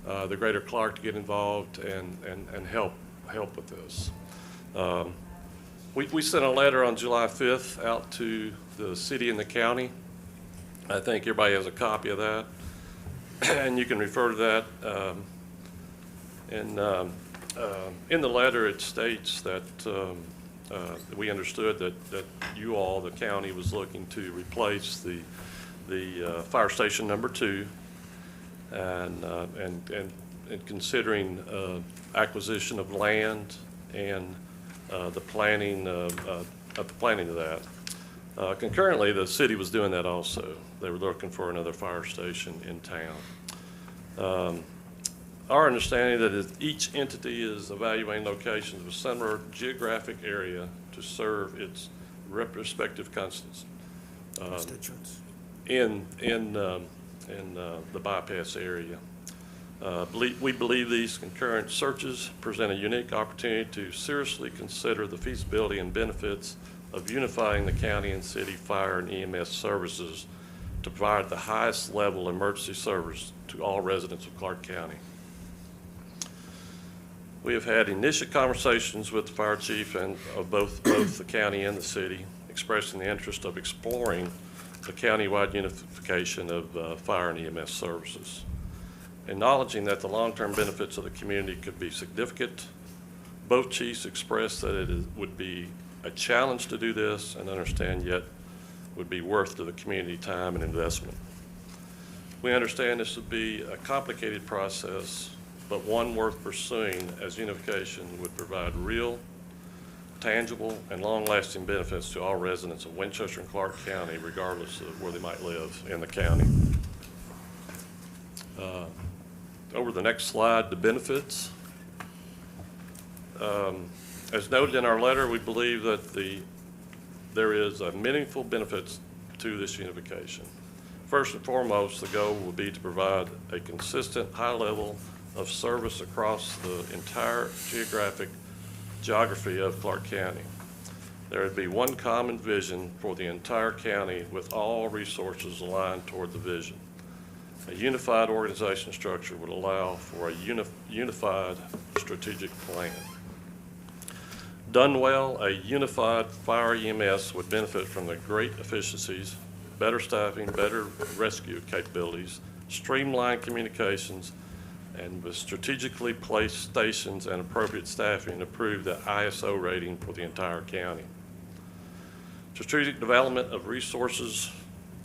the greater Clark to get involved and help with this. We sent a letter on July 5th out to the city and the county. I think everybody has a copy of that, and you can refer to that. In the letter, it states that we understood that you all, the county, was looking to replace the fire station number 2, and considering acquisition of land and the planning of that. Concurrently, the city was doing that also. They were looking for another fire station in town. Our understanding that each entity is evaluating locations with similar geographic area to serve its respective constituents in the bypass area. We believe these concurrent searches present a unique opportunity to seriously consider the feasibility and benefits of unifying the county and city fire and EMS services to provide the highest level emergency service to all residents of Clark County. We have had initial conversations with the fire chief and of both the county and the city, expressing the interest of exploring the countywide unification of fire and EMS services. Acknowledging that the long-term benefits of the community could be significant, both chiefs expressed that it would be a challenge to do this and understand yet would be worth to the community time and investment. We understand this would be a complicated process, but one worth pursuing, as unification would provide real, tangible, and long-lasting benefits to all residents of Winchester and Clark County, regardless of where they might live in the county. Over the next slide, the benefits. As noted in our letter, we believe that there is a meaningful benefits to this unification. First and foremost, the goal will be to provide a consistent high level of service across the entire geography of Clark County. There would be one common vision for the entire county with all resources aligned toward the vision. A unified organization structure would allow for a unified strategic plan. Done well, a unified fire EMS would benefit from the great efficiencies, better staffing, better rescue capabilities, streamlined communications, and with strategically placed stations and appropriate staffing, improve the ISO rating for the entire county. Strategic development of resources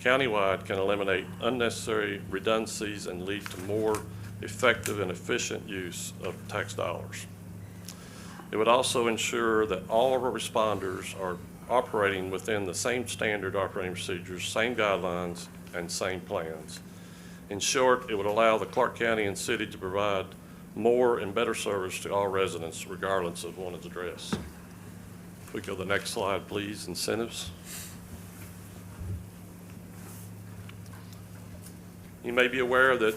countywide can eliminate unnecessary redundancies and lead to more effective and efficient use of tax dollars. It would also ensure that all of our responders are operating within the same standard operating procedures, same guidelines, and same plans. In short, it would allow the Clark County and city to provide more and better service to all residents, regardless of one's address. If we go to the next slide, please, incentives. You may be aware that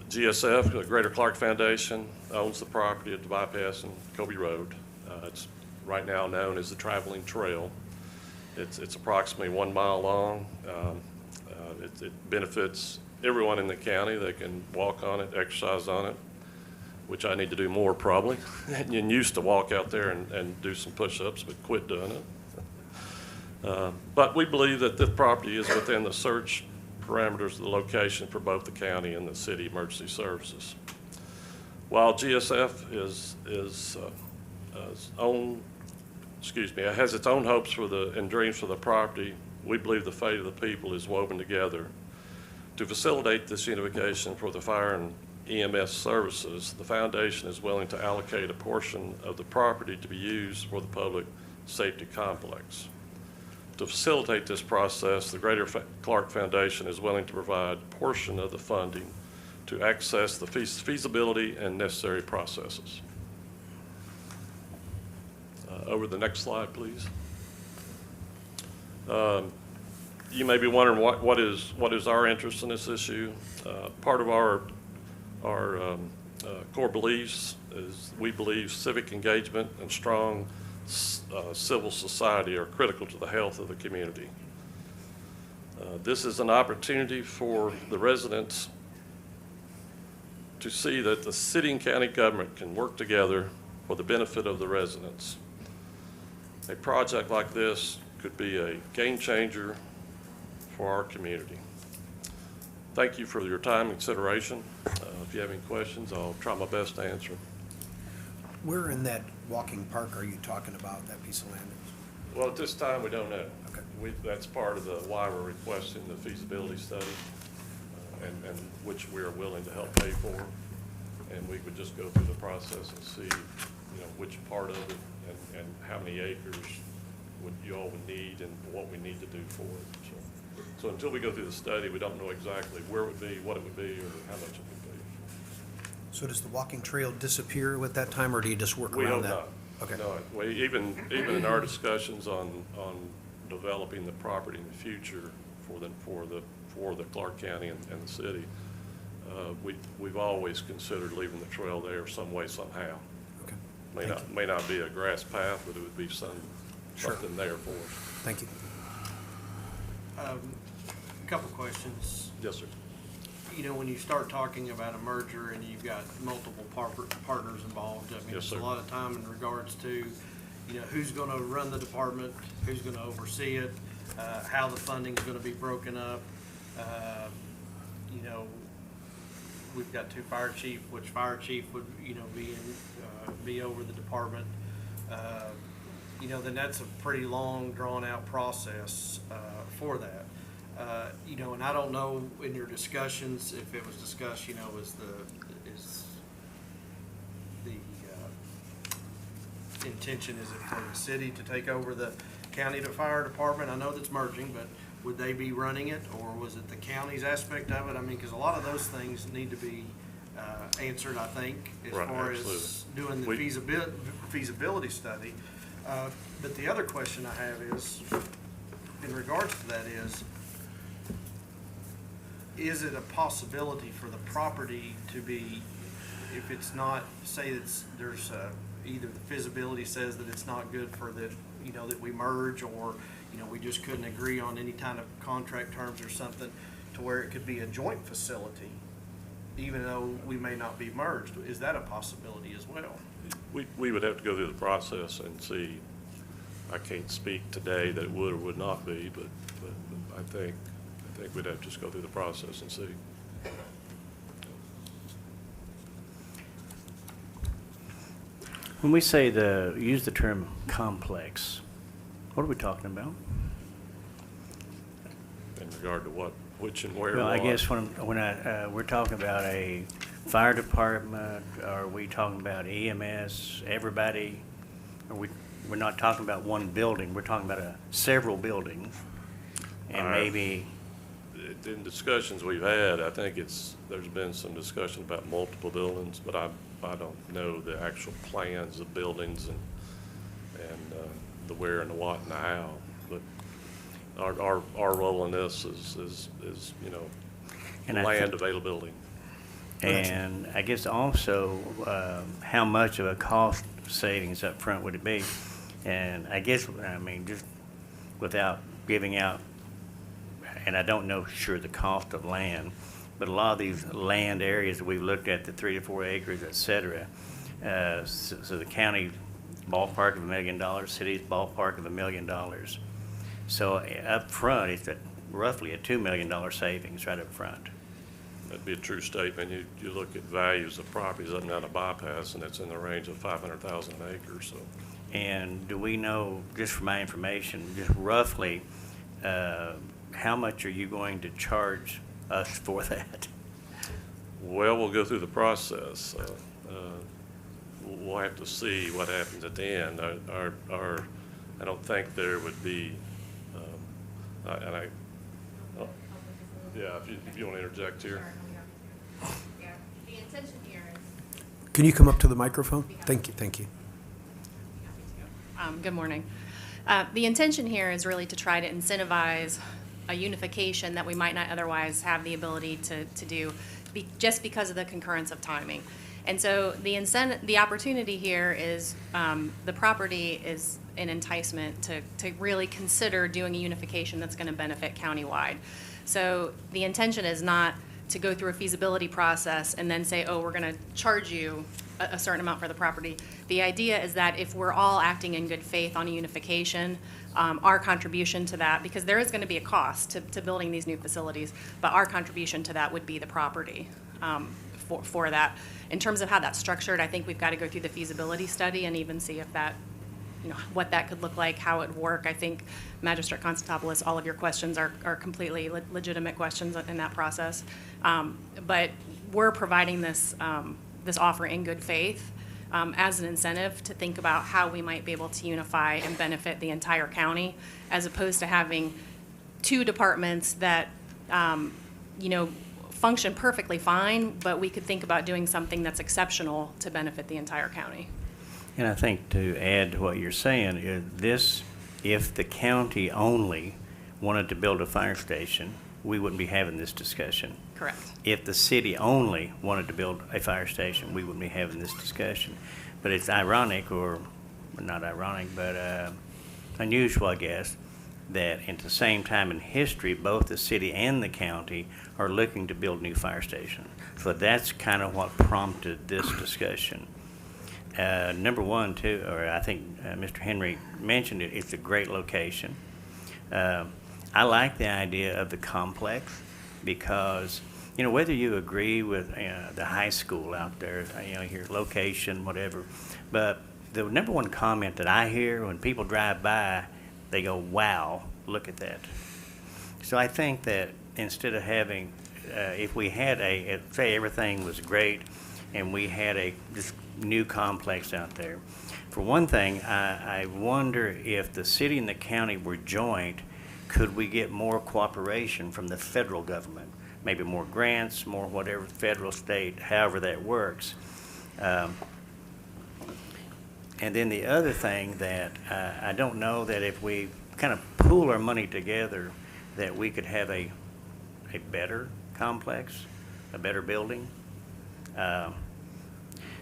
GSF, the Greater Clark Foundation, owns the property at the bypass and Colby Road. It's right now known as the Traveling Trail. It's approximately 1 mile long. It benefits everyone in the county. They can walk on it, exercise on it, which I need to do more probably. And used to walk out there and do some push-ups, but quit doing it. But we believe that this property is within the search parameters of the location for both the county and the city emergency services. While GSF has its own hopes and dreams for the property, we believe the fate of the people is woven together. To facilitate this unification for the fire and EMS services, the foundation is willing to allocate a portion of the property to be used for the public safety complex. To facilitate this process, the Greater Clark Foundation is willing to provide a portion of the funding to access the feasibility and necessary processes. Over the next slide, please. You may be wondering what is our interest in this issue. Part of our core beliefs is we believe civic engagement and strong civil society are critical to the health of the community. This is an opportunity for the residents to see that the city and county government can work together for the benefit of the residents. A project like this could be a game changer for our community. Thank you for your time and consideration. If you have any questions, I'll try my best to answer them. Where in that walking park are you talking about, that piece of land? Well, at this time, we don't know. Okay. That's part of why we're requesting the feasibility study, and which we are willing to help pay for. And we would just go through the process and see, which part of it and how many acres you all would need and what we need to do for it. So until we go through the study, we don't know exactly where it would be, what it would be, or how much it would be. So does the walking trail disappear at that time, or do you just work We around hope that? not. Okay. No, even in our discussions on developing the property in the future for the Clark County and the city, we've always considered leaving the trail there some way, somehow. Okay. May not be a grass path, but it would be something there for us. Thank you. A couple questions. Yes, sir. When you start talking about a merger and you've got multiple partners involved, I mean, Yes, it's sir. a lot of time in regards to, who's going to run the department, who's going to oversee it, how the funding's going to be broken up. We've got two fire chief, which fire chief would, be over the department. Then that's a pretty long, drawn-out process for that. And I don't know in your discussions, if it was discussed, is the intention, is it for the city to take over the county to fire department? I know that's merging, but would they be running it, or was it the county's aspect of it? I mean, because a lot of those things need to be answered, I think, as Right, far absolutely. as doing the feasibility study. But the other question I have is, in regards to that is it a possibility for the property to be, if it's not, say there's either the feasibility says that it's not good for the, that we merge, or, we just couldn't agree on any kind of contract terms or something, to where it could be a joint facility, even though we may not be merged? Is that a possibility as well? We would have to go through the process and see. I can't speak today that it would or would not be, but I think we'd have to just go through the process and see. When we say use the term complex, what are we talking about? In regard to what, which and where? Well, I what? guess when we're talking about a fire department, are we talking about EMS, everybody? We're not talking about one building, we're talking about several buildings, and maybe. In discussions we've had, I think there's been some discussion about multiple buildings, but I don't know the actual plans of buildings and the where and the what and the how. But our role in this is And land availability. And I guess also, how much of a cost savings up front would it be? And I guess, just without giving out, and I don't know sure the cost of land, but a lot of these land areas that we've looked at, the 3 to 4 acres, et cetera, so the county ballpark of $1 million, city's ballpark of $1 million. So up front, it's roughly a $2 million savings right up front. That'd be a true statement. You look at values of properties up and down a bypass, and it's in the range of 500,000 an acre, so. And do we know, just for my information, just roughly, how much are you going to charge us for that? Well, we'll go through the process. We'll have to see what happens at the end. I don't think there would be, yeah, if you want to interject here. Yeah, the intention here is. Can you come up to the microphone? Thank you, thank you. Good morning. The intention here is really to try to incentivize a unification that we might not otherwise have the ability to do just because of the concurrence of timing. And so the opportunity here is the property is an enticement to really consider doing a unification that's going to benefit countywide. So the intention is not to go through a feasibility process and then say, oh, we're going to charge you a certain amount for the property. The idea is that if we're all acting in good faith on a unification, our contribution to that, because there is going to be a cost to building these new facilities, but our contribution to that would be the property for that. In terms of how that's structured, I think we've got to go through the feasibility study and even see if that, what that could look like, how it would work. I think Magistrate Constantopoulos, all of your questions are completely legitimate questions in that process. But we're providing this offer in good faith as an incentive to think about how we might be able to unify and benefit the entire county, as opposed to having two departments that, function perfectly fine, but we could think about doing something that's exceptional to benefit the entire county. And I think to add to what you're saying, is this, if the county only wanted to build a fire station, we wouldn't be having this discussion. Correct. If the city only wanted to build a fire station, we wouldn't be having this discussion. But it's ironic, or not ironic, but unusual, I guess, that at the same time in history, both the city and the county are looking to build new fire stations. So that's kind of what prompted this discussion. Number one, too, or I think Mr. Henry mentioned it, it's a great location. I like the idea of the complex because, whether you agree with the high school out there, your location, whatever, but the number one comment that I hear when people drive by, they go, wow, look at that. So I think that instead of having, if we had say everything was great and we had this new complex out there, for one thing, I wonder if the city and the county were joint, could we get more cooperation from the federal government? Maybe more grants, more whatever, federal, state, however that works. And then the other thing that I don't know that if we kind of pool our money together, that we could have a better complex, a better building.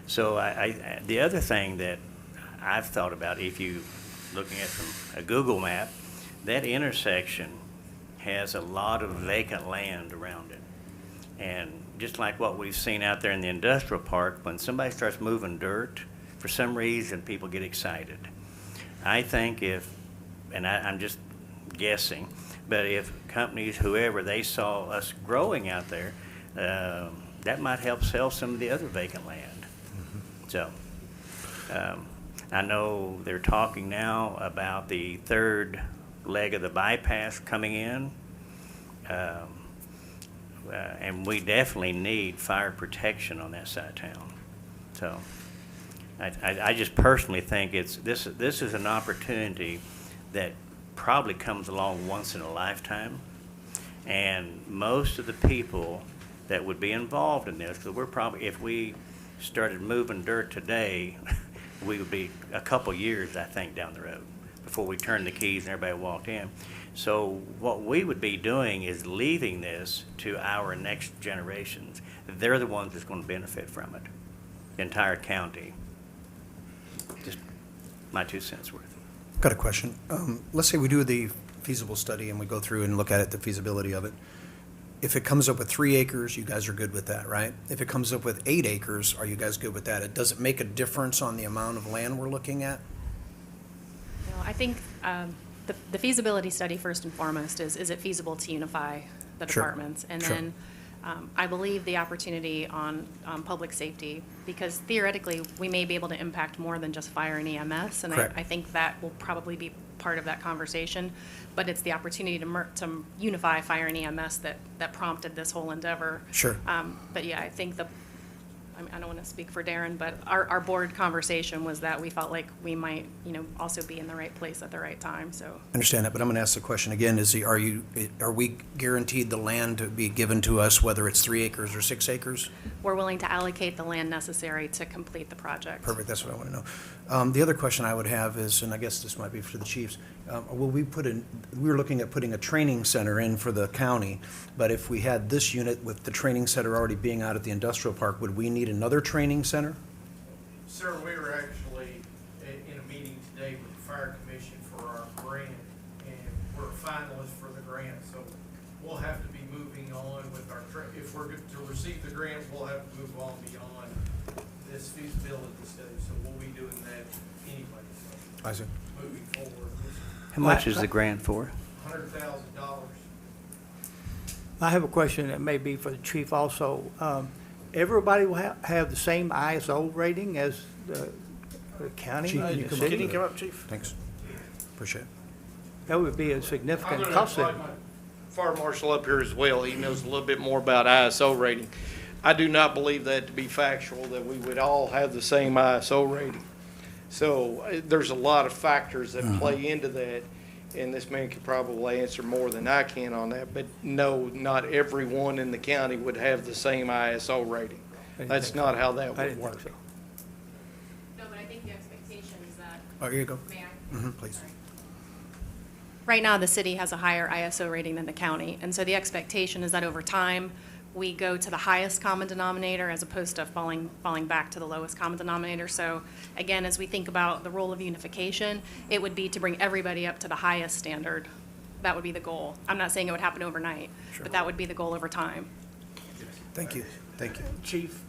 So the other thing that I've thought about, if you looking at from a Google map, that intersection has a lot of vacant land around it. And just like what we've seen out there in the industrial park, when somebody starts moving dirt, for some reason people get excited. I think I'm just guessing, but if companies, whoever, they saw us growing out there, that might help sell some of the other vacant land. So I know they're talking now about the third leg of the bypass coming in, and we definitely need fire protection on that side of town. So I just personally think this is an opportunity that probably comes along once in a lifetime, and most of the people that would be involved in this, because we're probably, if we started moving dirt today, we would be a couple years, I think, down the road before we turned the keys and everybody walked in. So what we would be doing is leaving this to our next generations. They're the ones that's going to benefit from it, the entire county. Just my 2 cents worth. Got a question. Let's say we do the feasible study and we go through and look at it, the feasibility of it. If it comes up with 3 acres, you guys are good with that, right? If it comes up with 8 acres, are you guys good with that? Does it make a difference on the amount of land we're looking at? I think the feasibility study, first and foremost, is it feasible to unify the Sure. departments? And Sure. then I believe the opportunity on public safety, because theoretically, we may be able to impact more than just fire and EMS, and Correct. I think that will probably be part of that conversation. But it's the opportunity to unify fire and EMS that prompted this whole endeavor. Sure. But yeah, I think I don't want to speak for Darren, but our board conversation was that we felt like we might, also be in the right place at the right time, so. Understand that, but I'm going to ask the question again, are we guaranteed the land to be given to us, whether it's 3 acres or 6 acres? We're willing to allocate the land necessary to complete the project. Perfect, that's what I want to know. The other question I would have is, and I guess this might be for the chiefs, we were looking at putting a training center in for the county, but if we had this unit with the training center already being out at the industrial park, would we need another training center? Sir, we were actually in a meeting today with the fire commission for our grant, and we're finalists for the grant, so we'll have to be moving on with our, if we're to receive the grant, we'll have to move on beyond this feasibility study, so we'll be doing that anyway, so I see. moving forward. How much is the grant for? $100,000. I have a question that may be for the chief also. Everybody will have the same ISO rating as the county? Chief, and can you the come up? city? Can you come up, chief? Thanks. Appreciate it. That would be a I'm significant gonna cost invite saving. my fire marshal up here as well. He knows a little bit more about ISO rating. I do not believe that to be factual, that we would all have the same ISO rating. So there's a lot of factors that play into that, and this man could probably answer more than I can on that. But no, not everyone in the county would have the same ISO rating. That's not how that I would didn't work. think so. No, but I think the expectation is that. Oh, here you go. May I? Please. Right now, the city has a higher ISO rating than the county, and so the expectation is that over time, we go to the highest common denominator as opposed to falling back to the lowest common denominator. So again, as we think about the role of unification, it would be to bring everybody up to the highest standard. That would be the goal. I'm not saying it would happen overnight, but that would be the goal over time. Thank you. Thank you. Chief,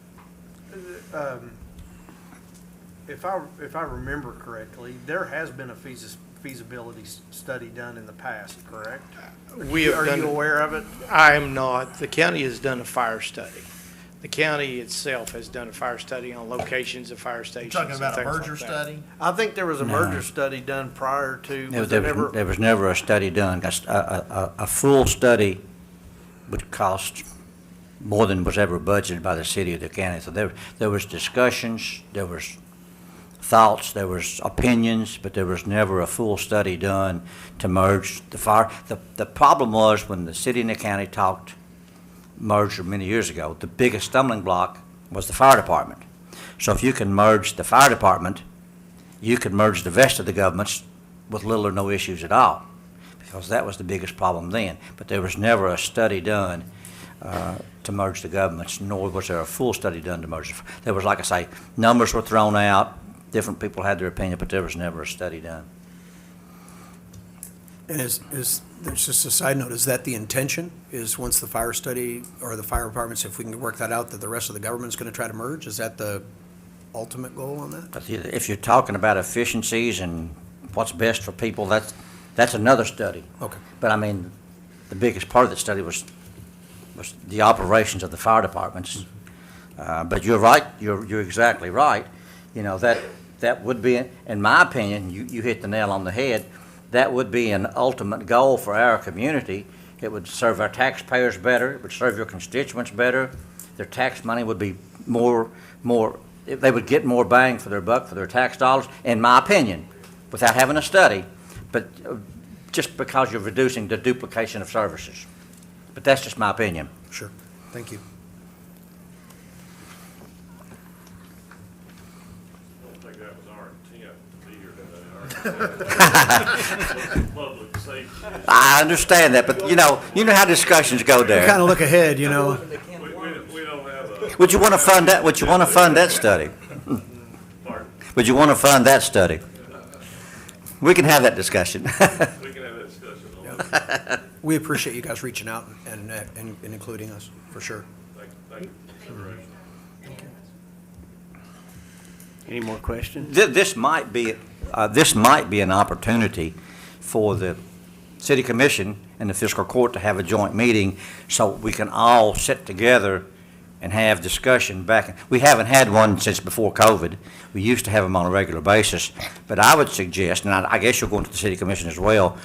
if I remember correctly, there has been a feasibility study done in the past, correct? Are you aware of it? I am not. The county has done a fire study. The county itself has done a fire study on locations of fire stations. Talking and about a things like merger that. study? I think there was a No. merger study done prior to. was there never- There was never a study done. A full study would cost more than was ever budgeted by the city or the county. So there was discussions, there was thoughts, there was opinions, but there was never a full study done to merge the fire. The problem was when the city and the county talked merger many years ago, the biggest stumbling block was the fire department. So if you can merge the fire department, you could merge the rest of the governments with little or no issues at all, because that was the biggest problem then. But there was never a study done to merge the governments, nor was there a full study done to merge. There was, like I say, numbers were thrown out, different people had their opinion, but there was never a study done. And there's just a side note, is that the intention, is once the fire study, or the fire departments, if we can work that out, that the rest of the government's going to try to merge? Is that the ultimate goal on that? But if you're talking about efficiencies and what's best for people, that's another study. Okay. But I mean, the biggest part of the study was the operations of the fire departments. But you're right, you're exactly right. You know, that would be, in my opinion, you hit the nail on the head, that would be an ultimate goal for our community. It would serve our taxpayers better, it would serve your constituents better. Their tax money would be more, they would get more bang for their buck for their tax dollars, in my opinion, without having a study, but just because you're reducing the duplication of services. But that's just my opinion. Sure. Thank you. I don't think that was our intent to be here today. Public safety. I understand that, but you know how discussions go We kind there. of look ahead, you know. We don't have a. Would you want to fund that, study? Pardon? Would you want to fund that study? We can have that discussion. We can have that discussion on that. We appreciate you guys reaching out and including us, for sure. Thank you. Consideration. Any more questions? This might be an opportunity for the city commission and the fiscal court to have a joint meeting so we can all sit together and have discussion back. We haven't had one since before COVID. We used to have them on a regular basis. But I would suggest, and I guess you're going to the city commission as well,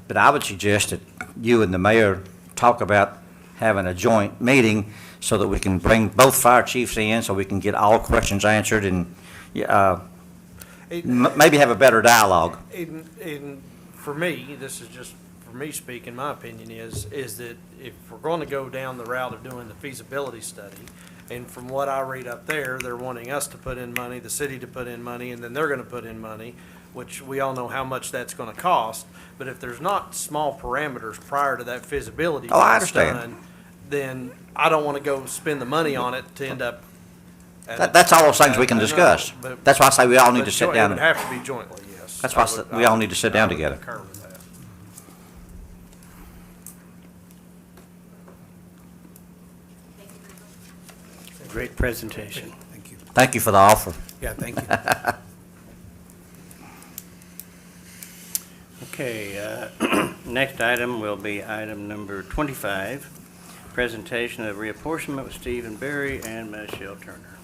but I would suggest that you and the mayor talk about having a joint meeting so that we can bring both fire chiefs in, so we can get all questions answered and maybe have a better dialogue. And for me, this is just for me speaking, my opinion is that if we're going to go down the route of doing the feasibility study, and from what I read up there, they're wanting us to put in money, the city to put in money, and then they're going to put in money, which we all know how much that's going to cost. But if there's not small parameters prior to that feasibility Oh, I test understand. done, then I don't want to go spend the money on it to end up. That's all those things we can discuss. That's why I say we all need to sit down. It would have to be jointly, yes. That's why we all need to sit down I would together. concur with that. Great presentation. Thank you. Thank you for the offer. Yeah, thank you. Okay, next item will be item number 25, presentation of reapportionment with Stephen Berry and Michelle Turner.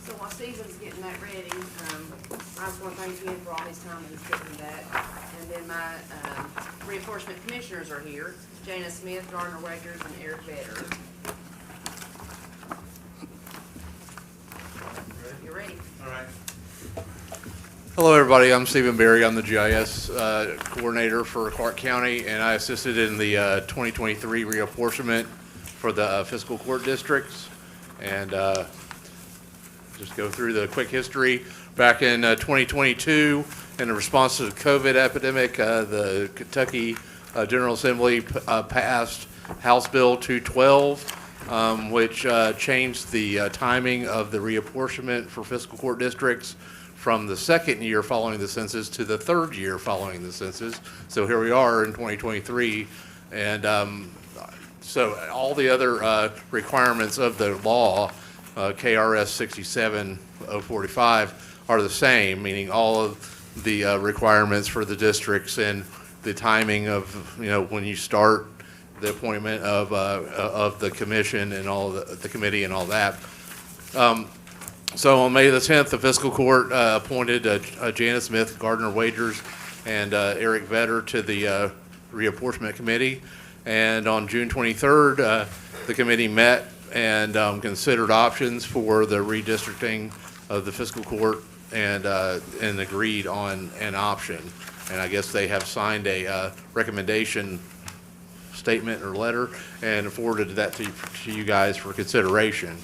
So while Stephen's getting that ready, I just want to thank him for all his time in getting that. And then my reinforcement commissioners are here, Jana Smith, Gardner Wakers, and Eric Vedder. You ready? All right. Hello, everybody. I'm Stephen Berry. I'm the GIS coordinator for Clark County, and I assisted in the 2023 reapportionment for the fiscal court districts. And just go through the quick history. Back in 2022, in response to the COVID epidemic, the Kentucky General Assembly passed House Bill 212, which changed the timing of the reapportionment for fiscal court districts from the second year following the census to the third year following the census. So here we are in 2023, and so all the other requirements of the law, KRS 67045, are the same, meaning all of the requirements for the districts and the timing of, when you start the appointment of the commission and all the committee and all that. So on May the 10th, the fiscal court appointed Jana Smith, Gardner Wagers, and Eric Vedder to the reapportionment committee. And on June 23rd, the committee met and considered options for the redistricting of the fiscal court and agreed on an option. And I guess they have signed a recommendation statement or letter and forwarded that to you guys for consideration.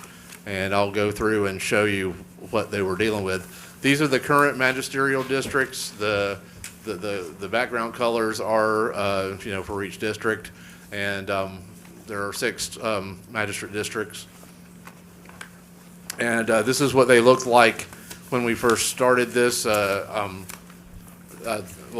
And I'll go through and show you what they were dealing with. These are the current magisterial districts. The background colors are, for each district, and there are 6 magistrate districts. And this is what they looked like when we first started this. Well,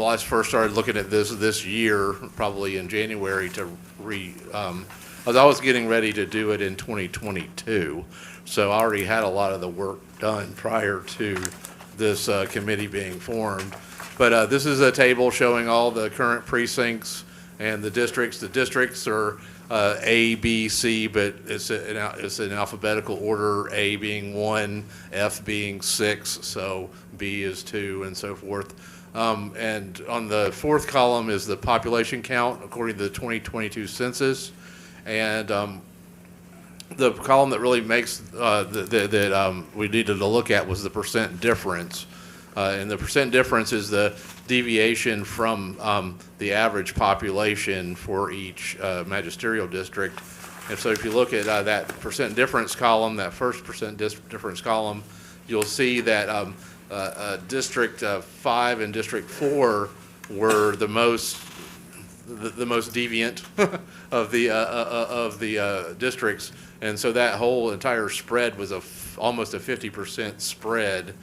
I first started looking at this year, probably in January, as I was getting ready to do it in 2022. So I already had a lot of the work done prior to this committee being formed. But this is a table showing all the current precincts and the districts. The districts are A, B, C, but it's in alphabetical order, A being 1, F being 6, so B is 2, and so forth. And on the 4th column is the population count according to the 2022 census. And the column that really makes that we needed to look at was the percent difference. And the percent difference is the deviation from the average population for each magisterial district. And so if you look at that percent difference column, that first percent difference column, you'll see that District 5 and District 4 were the most deviant of the districts. And so that whole entire spread was almost a 50% spread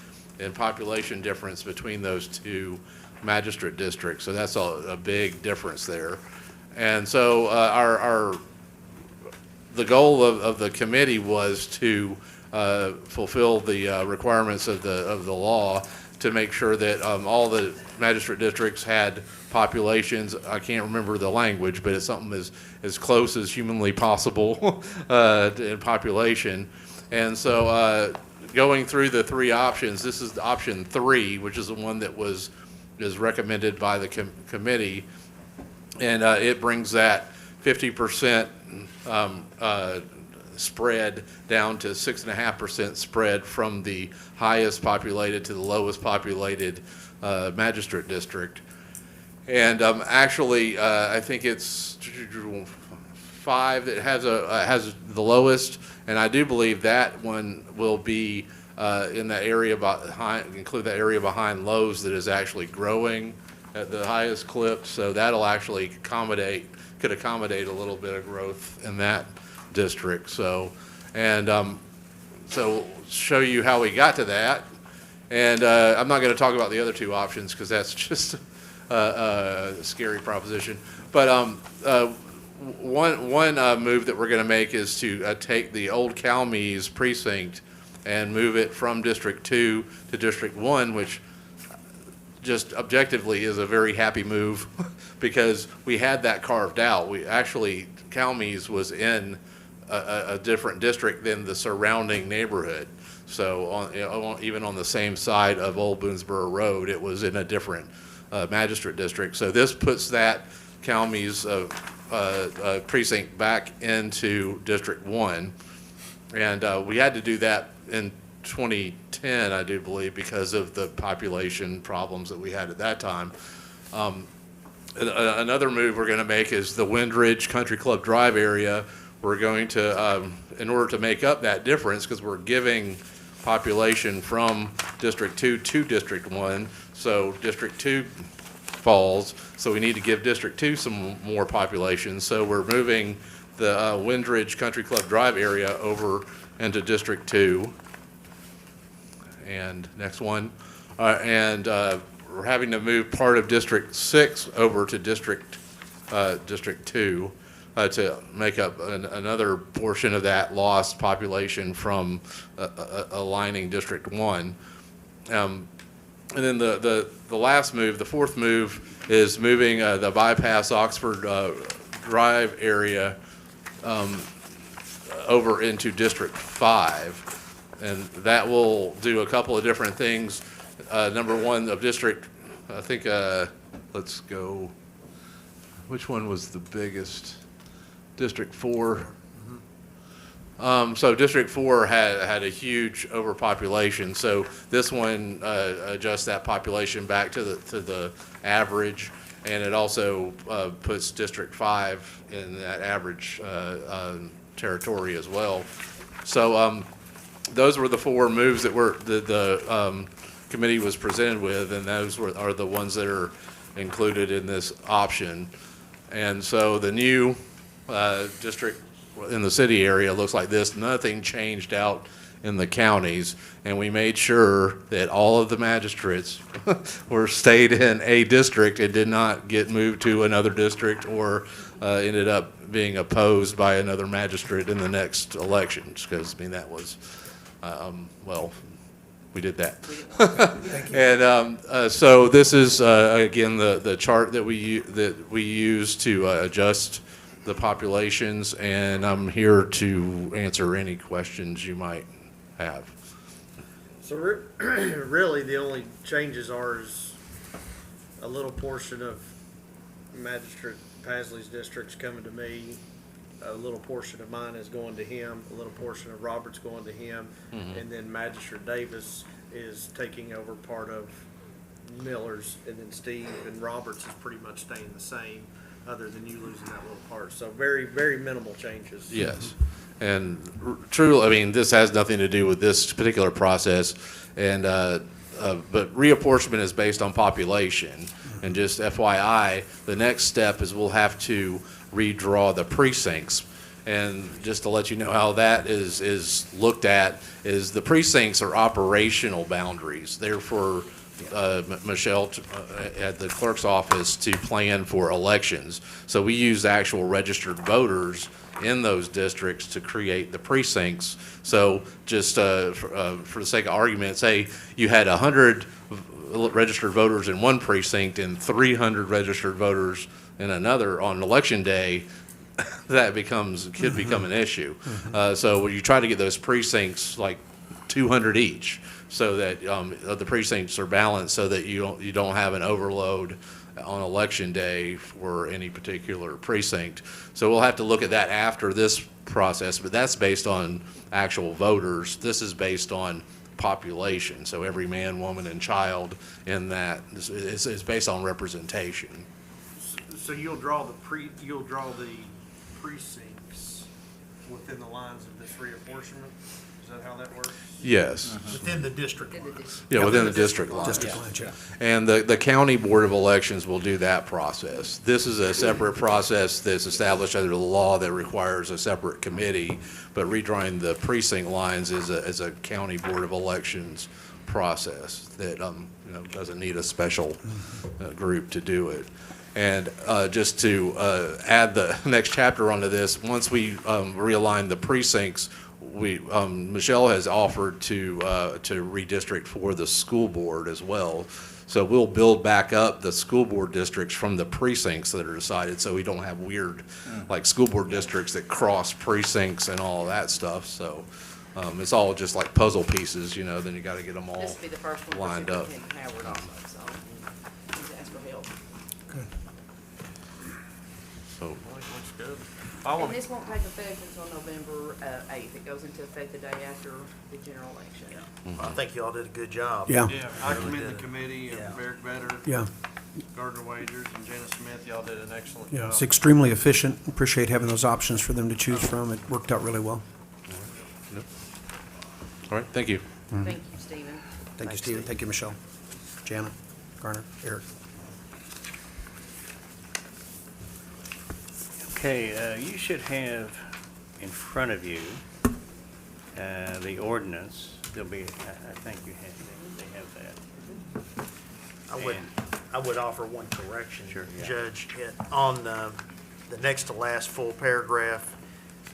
in population difference between those 2 magistrate districts. So that's a big difference there. And so the goal of the committee was to fulfill the requirements of the law to make sure that all the magistrate districts had populations. I can't remember the language, but it's something as close as humanly possible in population. And so going through the three options, this is option 3, which is the one that is recommended by the committee, and it brings that 50% spread down to 6.5% spread from the highest populated to the lowest populated magistrate district. And actually, I think it's 5 that has the lowest, and I do believe that one will be in that area behind, include that area behind Lowe's that is actually growing at the highest clip. So that'll actually could accommodate a little bit of growth in that district. So, and so show you how we got to that. And I'm not going to talk about the other 2 options because that's just a scary proposition. But one move that we're going to make is to take the old Calmes precinct and move it from District 2 to District 1, which just objectively is a very happy move because we had that carved out. We actually, Calmes was in a different district than the surrounding neighborhood. So even on the same side of Old Boonesboro Road, it was in a different magistrate district. So this puts that Calmes precinct back into District 1. And we had to do that in 2010, I do believe, because of the population problems that we had at that time. Another move we're going to make is the Windridge Country Club Drive area. We're going to, in order to make up that difference, because we're giving population from District 2 to District 1, so District 2 falls, so we need to give District 2 some more population. So we're moving the Windridge Country Club Drive area over into District 2. And next one. We're having to move part of District 6 over to District 2 to make up another portion of that lost population from aligning District 1. And then the last move, the 4th move, is moving the bypass Oxford Drive area over into District 5. And that will do a couple of different things. Number one, of District, I think, let's go, which one was the biggest? District 4. So District 4 had a huge overpopulation. So this one adjusts that population back to the average, and it also puts District 5 in that average territory as well. So those were the 4 moves that the committee was presented with, and those are the ones that are included in this option. And so the new district in the city area looks like this. Nothing changed out in the counties, and we made sure that all of the magistrates stayed in a district and did not get moved to another district or ended up being opposed by another magistrate in the next elections, because, I mean, that was, well, we did that. And so this is, again, the chart that we use to adjust the populations, and I'm here to answer any questions you might have. So really, the only changes is a little portion of Magistrate Pasley's district's coming to me, a little portion of mine is going to him, a little portion of Robert's going to him, and then Magistrate Davis is taking over part of Miller's, and then Steve and Roberts is pretty much staying the same, other than you losing that little part. So very, very minimal changes. Yes. And truly, I mean, this has nothing to do with this particular process, and but reapportionment is based on population. And just FYI, the next step is we'll have to redraw the precincts. And just to let you know how that is looked at, is the precincts are operational boundaries. They're for Michelle at the clerk's office to plan for elections. So we use actual registered voters in those districts to create the precincts. So just for the sake of argument, say you had 100 registered voters in one precinct and 300 registered voters in another on election day, that could become an issue. So when you try to get those precincts like 200 each, so that the precincts are balanced, so that you don't have an overload on election day for any particular precinct. So we'll have to look at that after this process, but that's based on actual voters. This is based on population, so every man, woman, and child in that is based on representation. So you'll draw the precincts within the lines of this reapportionment? Is that how that works? Yes. Within the district lines. Yeah, within the district lines. District lines, yeah. And the county board of elections will do that process. This is a separate process that's established under the law that requires a separate committee, but redrawing the precinct lines is a county board of elections process that, doesn't need a special group to do it. And just to add the next chapter onto this, once we realign the precincts, Michelle has offered to redistrict for the school board as well. So we'll build back up the school board districts from the precincts that are decided, so we don't have weird, like, school board districts that cross precincts and all of that stuff. So it's all just like puzzle pieces, then you got to get them all This will be the first one. lined up. Howard also, so he's asked for help. So Looks good. And this won't take effect until November 8th. It goes into effect the day after the general election. I think y'all did a good job. Yeah. Yeah, I commend the committee and Yeah. Eric Vedder, Yeah, Gardner Wagers, and Janice Smith. Y'all did an excellent yeah, job. it's extremely efficient. Appreciate having those options for them to choose from. It worked out really well. all right, thank you. Thank you, Stephen. Thank you, Stephen. Thank you, Michelle. Jana, Garner, Eric. Okay, you should have in front of you the ordinance. There'll be, I think you have, they have that. I would offer one correction, Sure, yeah. Judge. On the next to last full paragraph,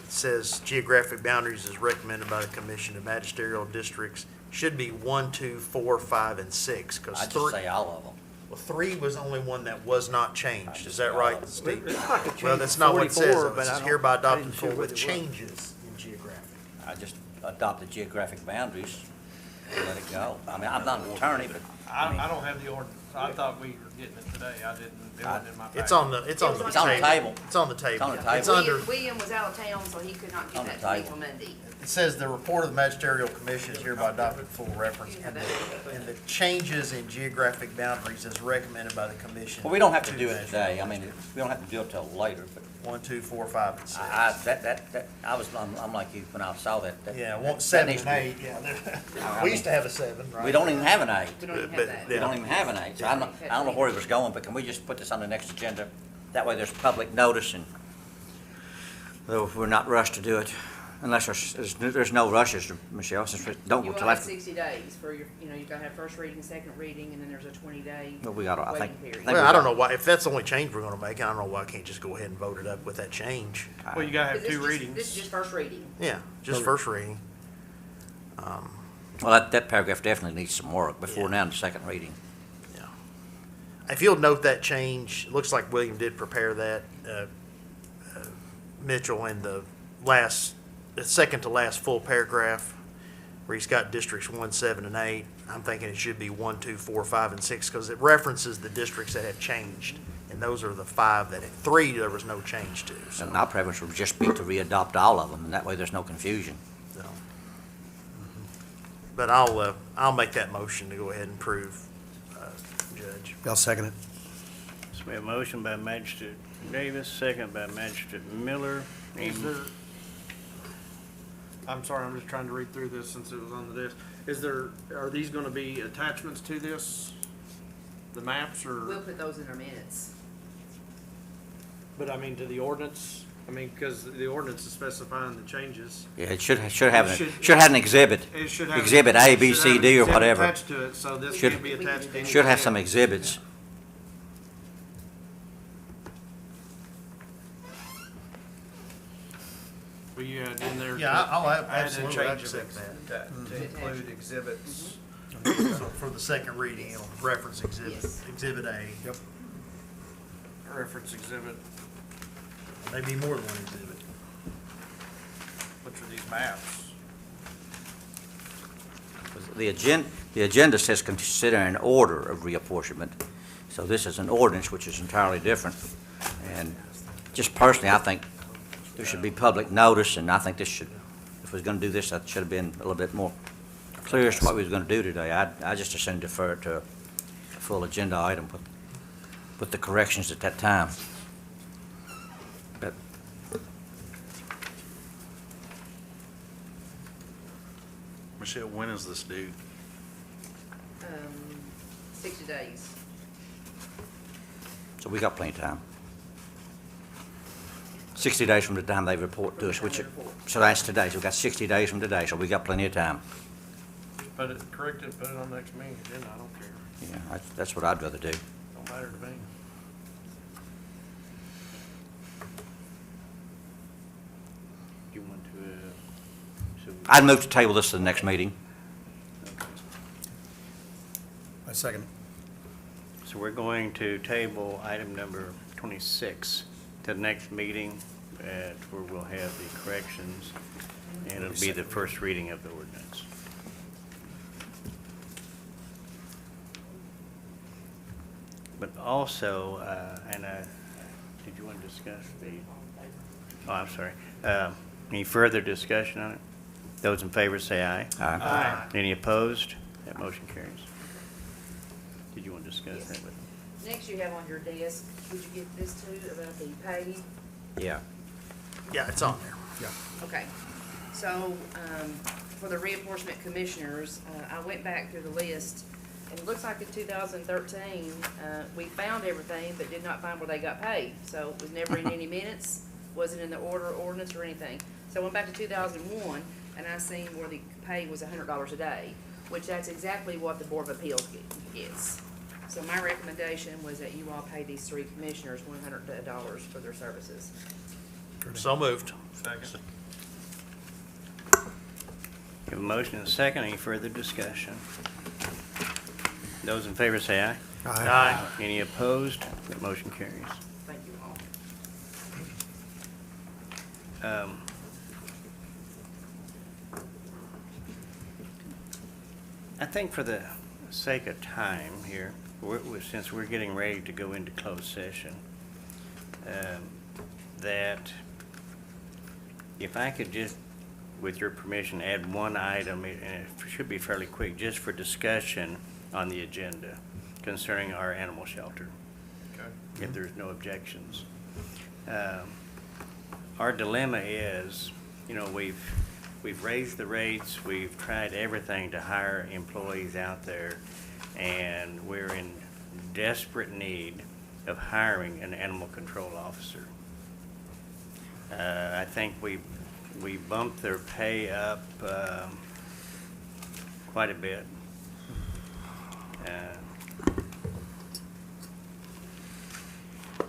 it says geographic boundaries is recommended by the Commission of Magisterial Districts. Should be 1, 2, 4, 5, and 6, because I'd just say all of them. well, 3 was the only one that was not changed. Is that right, Steve? It's like a change Well, that's not what it says. 44, It but I says don't- hereby I adopted didn't see full what with it was. changes in geographic. I just adopted geographic boundaries and let it go. I mean, I'm not an attorney, but I don't have the ordinance. I thought we were getting it today. It wasn't in my packet. It's on the It's on the table. It's on the table. It's on the table. It's under, William was out of town, so he could not On get the that to me table. till Monday. it says the report of the magisterial commission is hereby adopted full reference, You and have that? the changes in geographic boundaries as recommended by the commission. well, we don't have to do it today. I mean, we don't have to do it till later, but 1, 2, 4, 5, and 6. I'm like you when I saw that. Yeah, that 1, 7, needs and to be- 8, yeah. I We mean, used to have a 7, right? We don't even have an 8. We don't even But- have that. We Yeah. don't even have an 8. So I don't know where it was going, but can we just put this on the next agenda? That way there's public notice and, though we're not rushed to do it, unless there's no rushes, Michelle, since we don't You go will till have after. 60 days for your, you gotta have first reading, second reading, and then there's a 20-day But we gotta, I waiting think. period. Well, I don't know why, if that's the only change we're gonna make, I don't know why I can't just go ahead and vote it up with that change. Well, you gotta have This is two just- readings. This is just first reading. Yeah, just first reading. Well, that paragraph definitely needs some work before Yeah. now in the second reading. If you'll note that change, it looks like William did prepare that, Mitchell, in the second to last full paragraph, where he's got districts 1, 7, and 8. I'm thinking it should be 1, 2, 4, 5, and 6, because it references the districts that have changed, and those are the 5 that, 3 there was no change to, so. And my preference would just be to readopt all of them, and that way there's no confusion. so. But I'll make that motion to go ahead and approve, Judge. I'll second it. So we have a motion by Magistrate Davis, second by Magistrate Miller. Is there, I'm sorry, I'm just trying to read through this since it was on the desk. Are these gonna be attachments to this? The maps We'll or, put those in our minutes. but I mean, to the ordinance? I mean, because the ordinance is specifying the changes. Yeah, it should have, It should have an exhibit. It should have. Exhibit A, B, it should C, have D, or an exhibit whatever. Attached to it, so this Should- can't be attached to. Should have some anything else. exhibits. Well, you had in there. Yeah, I'll I had to absolutely change accept it to include exhibits. So for the second reading, it'll reference Yes. exhibit A. Yep. Reference exhibit, Maybe more than one exhibit. which are these maps? The agenda says consider an order of reapportionment. So this is an ordinance, which is entirely different. And just personally, I think there should be public notice, and I think this should, if we was gonna do this, that should have been a little bit more clear as to what we was gonna do today. I just assumed defer it to a full agenda item with the corrections at that time. But Michelle, when is this due? 60 days. So we got plenty of time. 60 days from the time they report to us, which, so that's today. So we've got 60 days from today, so we got plenty of time. Just put it, correct it, put it on next meeting agenda, I don't care, Yeah, that's what I'd rather do. don't matter to me. You want to, I'd move to table this to the next meeting. I second. So we're going to table item number 26 to the next meeting, where we'll have the corrections, and it'll be the first reading of the ordinance. But also, did you want to discuss oh, I'm sorry. Any further discussion on it? Those in favor say aye. Aye. Any opposed? That motion carries. Did you want to discuss that with them? Next, you have on your desk, would you get this too, about the pay? Yeah. Yeah, it's on there. Yeah. Okay, so, for the reapportionment commissioners, I went back through the list, and it looks like in 2013, we found everything, but did not find where they got paid. So it was never in any minutes, wasn't in the ordinance or anything. So I went back to 2001, and I seen where the pay was $100 a day, which that's exactly what the Board of Appeals gets. So my recommendation was that you all pay these three commissioners $100 for their services. So moved. Second. We have a motion and a second. Any further discussion? Those in favor say aye. Aye. Any opposed? That motion carries. Thank you all. I think for the sake of time here, since we're getting ready to go into closed session, that if I could just, with your permission, add one item, and it should be fairly quick, just for discussion on the agenda concerning our animal shelter, Okay. if there's no objections. Our dilemma is, we've raised the rates, we've tried everything to hire employees out there, and we're in desperate need of hiring an animal control officer. I think we bumped their pay up quite a bit.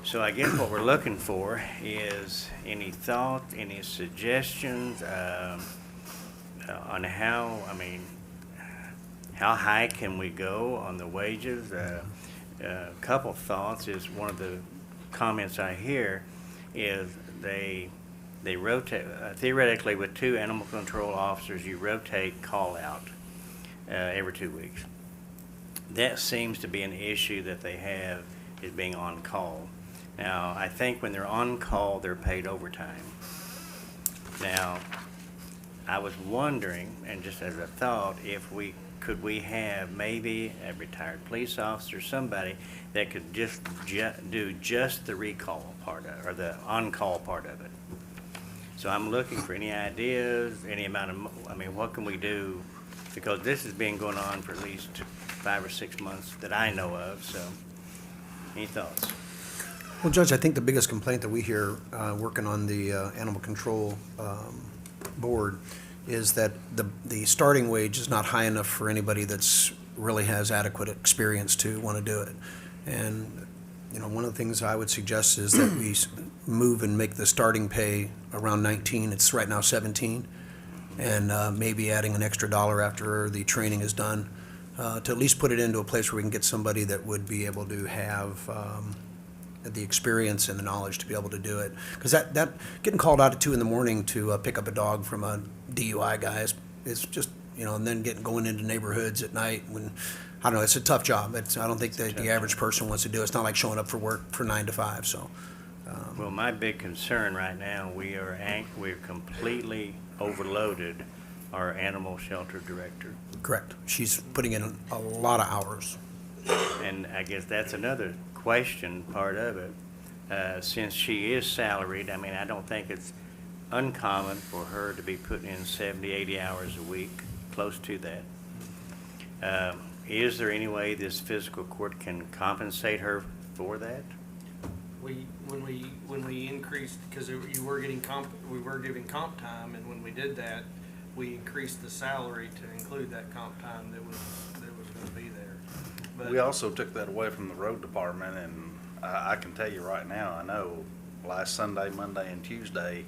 So I guess what we're looking for is any thought, any suggestions on how high can we go on the wages? A couple thoughts is, one of the comments I hear is they rotate, theoretically with 2 animal control officers, you rotate call out every 2 weeks. That seems to be an issue that they have, is being on call. Now, I think when they're on call, they're paid overtime. Now, I was wondering, and just as a thought, if could we have maybe a retired police officer, somebody that could just do just the recall part of, or the on-call part of it. So I'm looking for any ideas, any amount of, what can we do? Because this has been going on for at least 5 or 6 months that I know of, so any thoughts? Well, Judge, I think the biggest complaint that we hear working on the animal control board is that the starting wage is not high enough for anybody that's really has adequate experience to want to do it. And, one of the things I would suggest is that we move and make the starting pay around 19. It's right now 17. And maybe adding an extra $1 after the training is done to at least put it into a place where we can get somebody that would be able to have the experience and the knowledge to be able to do it. Because that getting called out at 2 in the morning to pick up a dog from a DUI guy is just, and then going into neighborhoods at night when, I don't know, it's a tough job. I don't think that the average person wants to do it. It's not like showing up for work for 9 to 5, so. Well, my big concern right now, we're completely overloaded our animal shelter director. Correct. She's putting in a lot of hours. And I guess that's another question, part of it. Since she is salaried, I mean, I don't think it's uncommon for her to be putting in 70, 80 hours a week, close to that. Is there any way this fiscal court can compensate her for that? When we increased, because we were giving comp time, and when we did that, we increased the salary to include that comp time that was gonna be there. But We also took that away from the road department, and I can tell you right now, I know last Sunday, Monday, and Tuesday,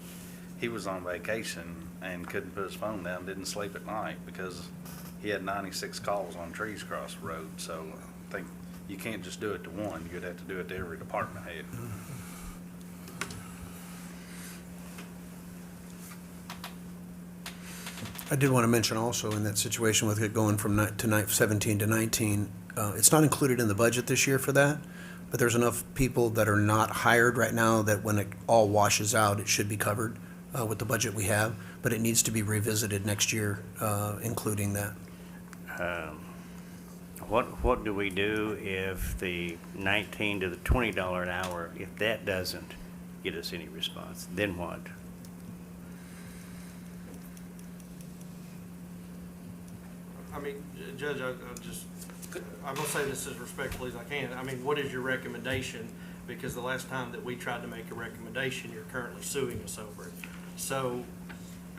he was on vacation and couldn't put his phone down, didn't sleep at night because he had 96 calls on trees across the road. So I think you can't just do it to one, you'd have to do it to every department head. I did want to mention also in that situation with it going from 17 to 19, it's not included in the budget this year for that, but there's enough people that are not hired right now that when it all washes out, it should be covered with the budget we have, but it needs to be revisited next year, including that. What do we do if the $19 to the $20 an hour, if that doesn't get us any response? Then what? I mean, Judge, I'm gonna say this as respectfully as I can. I mean, what is your recommendation? Because the last time that we tried to make a recommendation, you're currently suing us over it. So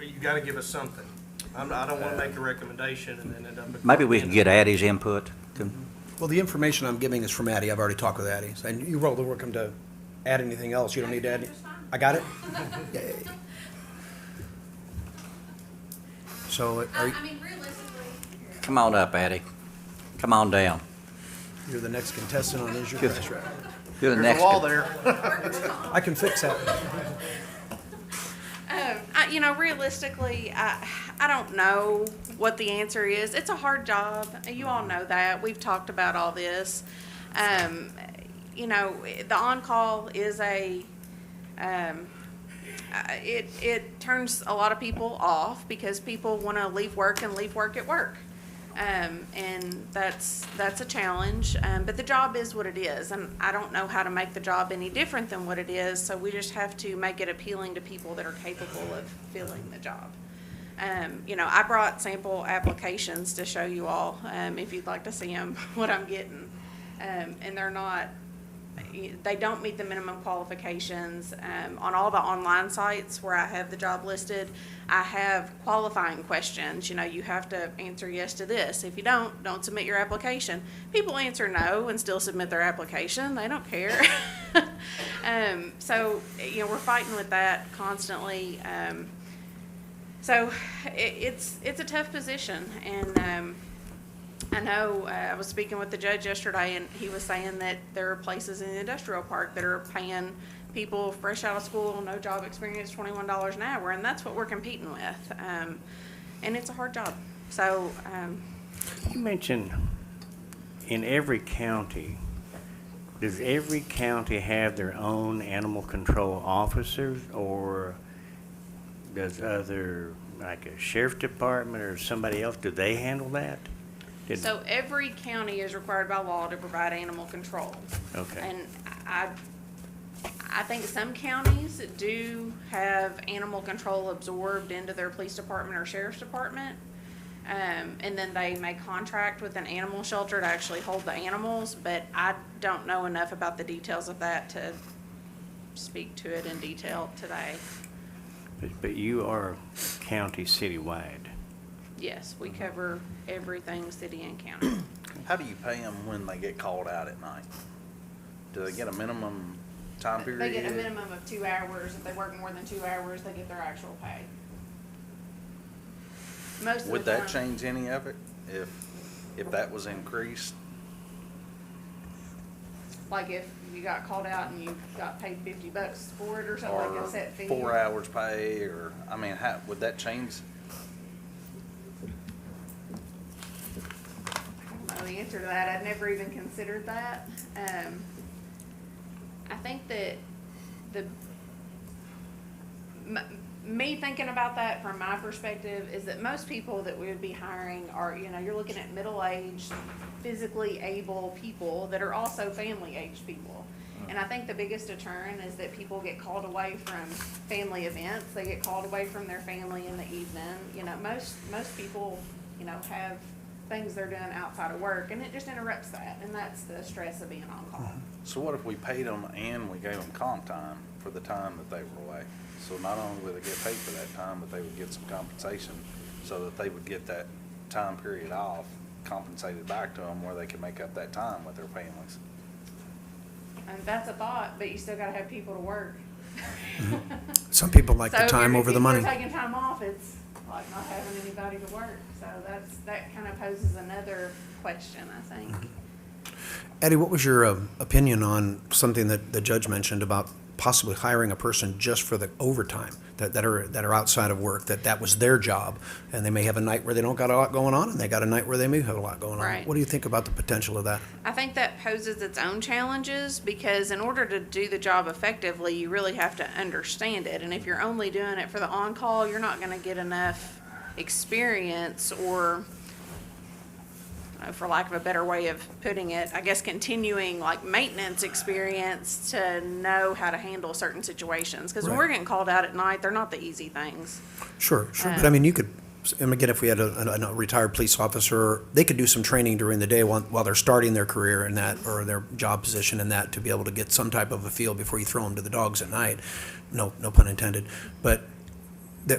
you gotta give us something. I don't wanna make a recommendation and then end up. Maybe we can get Addie's input. Well, the information I'm giving is from Addie. I've already talked with Addie. And you're welcome to add anything else. You don't need to add. I got it? Yay. So are you, I mean, realistically. Come on up, Addie. Come on down. you're the next contestant on Is Your Price Right? You're the There's next. a wall there. I can fix that. Realistically, I don't know what the answer is. It's a hard job. You all know that. We've talked about all this. The on-call is it turns a lot of people off because people want to leave work and leave work at work. And that's a challenge, but the job is what it is, and I don't know how to make the job any different than what it is, so we just have to make it appealing to people that are capable of filling the job. I brought sample applications to show you all, if you'd like to see them, what I'm getting. And they don't meet the minimum qualifications. On all the online sites where I have the job listed, I have qualifying questions. You have to answer yes to this. If you don't submit your application. People answer no and still submit their application. They don't care. We're fighting with that constantly. So it's a tough position, and I know I was speaking with the judge yesterday, and he was saying that there are places in the industrial park that are paying people fresh out of school, no job experience, $21 an hour, and that's what we're competing with. And it's a hard job. So You mentioned in every county, does every county have their own animal control officers, or does like a sheriff department or somebody else, do they handle that? So every county is required by law to provide animal control. Okay. And I think some counties do have animal control absorbed into their police department or sheriff's department. And then they may contract with an animal shelter to actually hold the animals, but I don't know enough about the details of that to speak to it in detail today. But you are county citywide. Yes, we cover everything, city and county. How do you pay them when they get called out at night? Do they get a minimum time period? They get a minimum of 2 hours. If they work more than 2 hours, they get their actual pay. Most of Would the that time- change any of it if if that was increased, Like if you got called out and you got paid $50 for it or something, like or a set fee? 4 hours pay, or, I mean, how, would that change? I don't know the answer to that. I'd never even considered that. I think that me thinking about that from my perspective is that most people that we would be hiring are, you're looking at middle-aged, physically able people that are also family-aged people. And I think the biggest deterrent is that people get called away from family events. They get called away from their family in the evening. Most people, have things they're doing outside of work, and it just interrupts that, and that's the stress of being on call. So what if we paid them and we gave them comp time for the time that they were away? So not only would they get paid for that time, but they would get some compensation so that they would get that time period off compensated back to them where they could make up that time with their families. And that's a thought, but you still gotta have people to work. Some people like So the if time you're- over the if money. you're taking time off, it's like not having anybody to work. So that kind of poses another question, I think. Eddie, what was your opinion on something that the judge mentioned about possibly hiring a person just for the overtime that are outside of work, that was their job, and they may have a night where they don't got a lot going on, and they got a night where they may have a lot going on. Right. What do you think about the potential of that? I think that poses its own challenges because in order to do the job effectively, you really have to understand it. And if you're only doing it for the on-call, you're not going to get enough experience or, for lack of a better way of putting it, I guess continuing like maintenance experience to know how to handle certain situations. Because when we're getting called out at night, they're not the easy things. Sure. But I mean, you could, and again, if we had a retired police officer, they could do some training during the day while they're starting their career in that, or their job position in that, to be able to get some type of a feel before you throw them to the dogs at night. No pun intended. But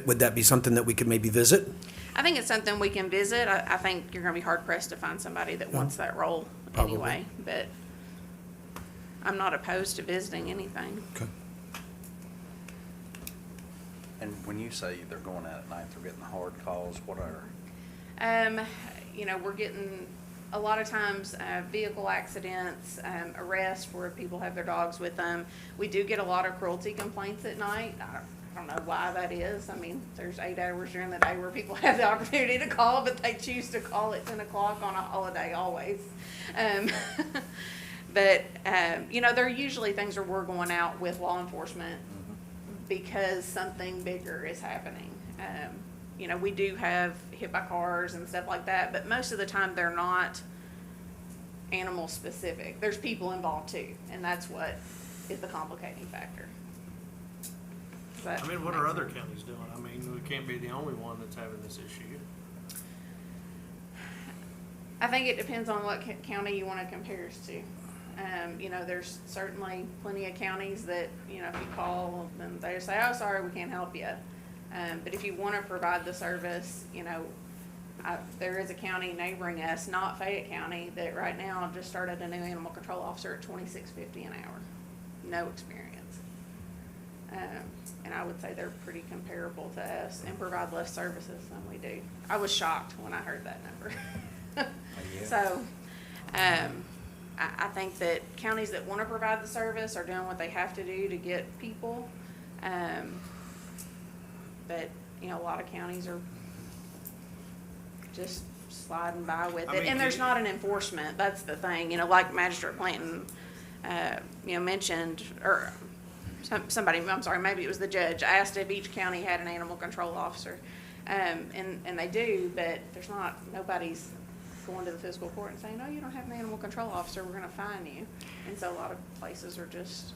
would that be something that we could maybe visit? I think it's something we can visit. I think you're going to be hard pressed to find somebody that wants that role anyway. But I'm not opposed to visiting anything. Okay. And when you say they're going out at night, they're getting hard calls, what are? We're getting a lot of times vehicle accidents, arrests where people have their dogs with them. We do get a lot of cruelty complaints at night. I don't know why that is. I mean, there's 8 hours during the day where people have the opportunity to call, but they choose to call at 10 o'clock on a holiday always. But they're usually things where we're going out with law enforcement because something bigger is happening. We do have hit by cars and stuff like that, but most of the time they're not animal specific. There's people involved too, and that's what is the complicating factor. I mean, what are other counties doing? I mean, we can't be the only one that's having this issue. I think it depends on what county you want to compare us to. There's certainly plenty of counties that, if you call and they say, oh, sorry, we can't help you. But if you want to provide the service, there is a county neighboring us, not Fayette County, that right now just started a new animal control officer at $26.50 an hour. No experience. And I would say they're pretty comparable to us and provide less services than we do. I was shocked when I heard that number. So, I think that counties that want to provide the service are doing what they have to do to get people. But, a lot of counties are just sliding by with it. And there's not an enforcement. That's the thing. Like Magistrate Planton, mentioned, or somebody, I'm sorry, maybe it was the judge, asked if each county had an animal control officer. And they do, but nobody's going to the fiscal court and saying, no, you don't have an animal control officer, we're going to fine you. And so a lot of places are just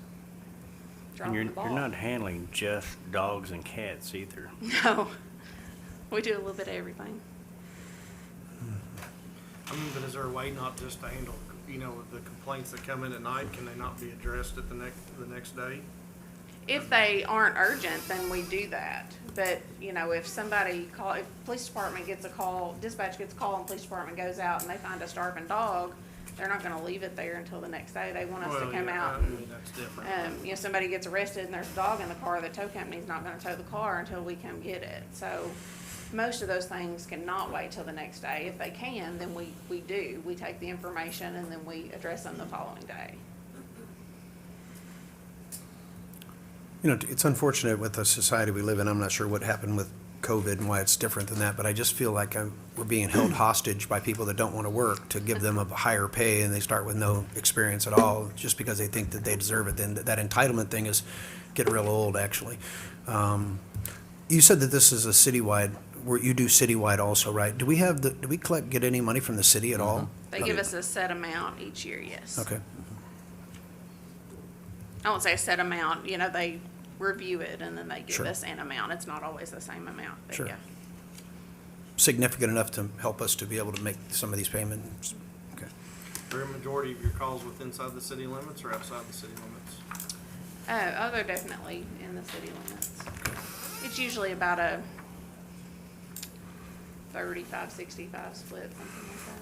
dropping the ball. You're not handling just dogs and cats either. No, we do a little bit of everything. I mean, but is there a way not just to handle, the complaints that come in at night? Can they not be addressed at the next day? If they aren't urgent, then we do that. But, if somebody if police department gets a call, dispatch gets a call and police department goes out and they find a starving dog, they're not gonna leave it there until the next day. They want us to come out and, that's different. Somebody gets arrested and there's a dog in the car, the tow company's not gonna tow the car until we come get it. So, most of those things cannot wait till the next day. If they can, then we do. We take the information and then we address them the following day. You know, it's unfortunate with the society we live in. I'm not sure what happened with COVID and why it's different than that, but I just feel like we're being held hostage by people that don't want to work to give them a higher pay, and they start with no experience at all just because they think that they deserve it. Then that entitlement thing is getting real old, actually. You said that this is a citywide, where you do citywide also, right? Do we get any money from the city at all? They give us a set amount each year, yes. Okay. I won't say a set amount, you know, they review it and then they give Sure. us an amount. It's not always the same amount, but Sure. yeah. Significant enough to help us to be able to make some of these payments? Okay. Are a majority of your calls within inside the city limits or outside the city limits? They're definitely in the city limits. It's usually about a 35-65 split, something like that.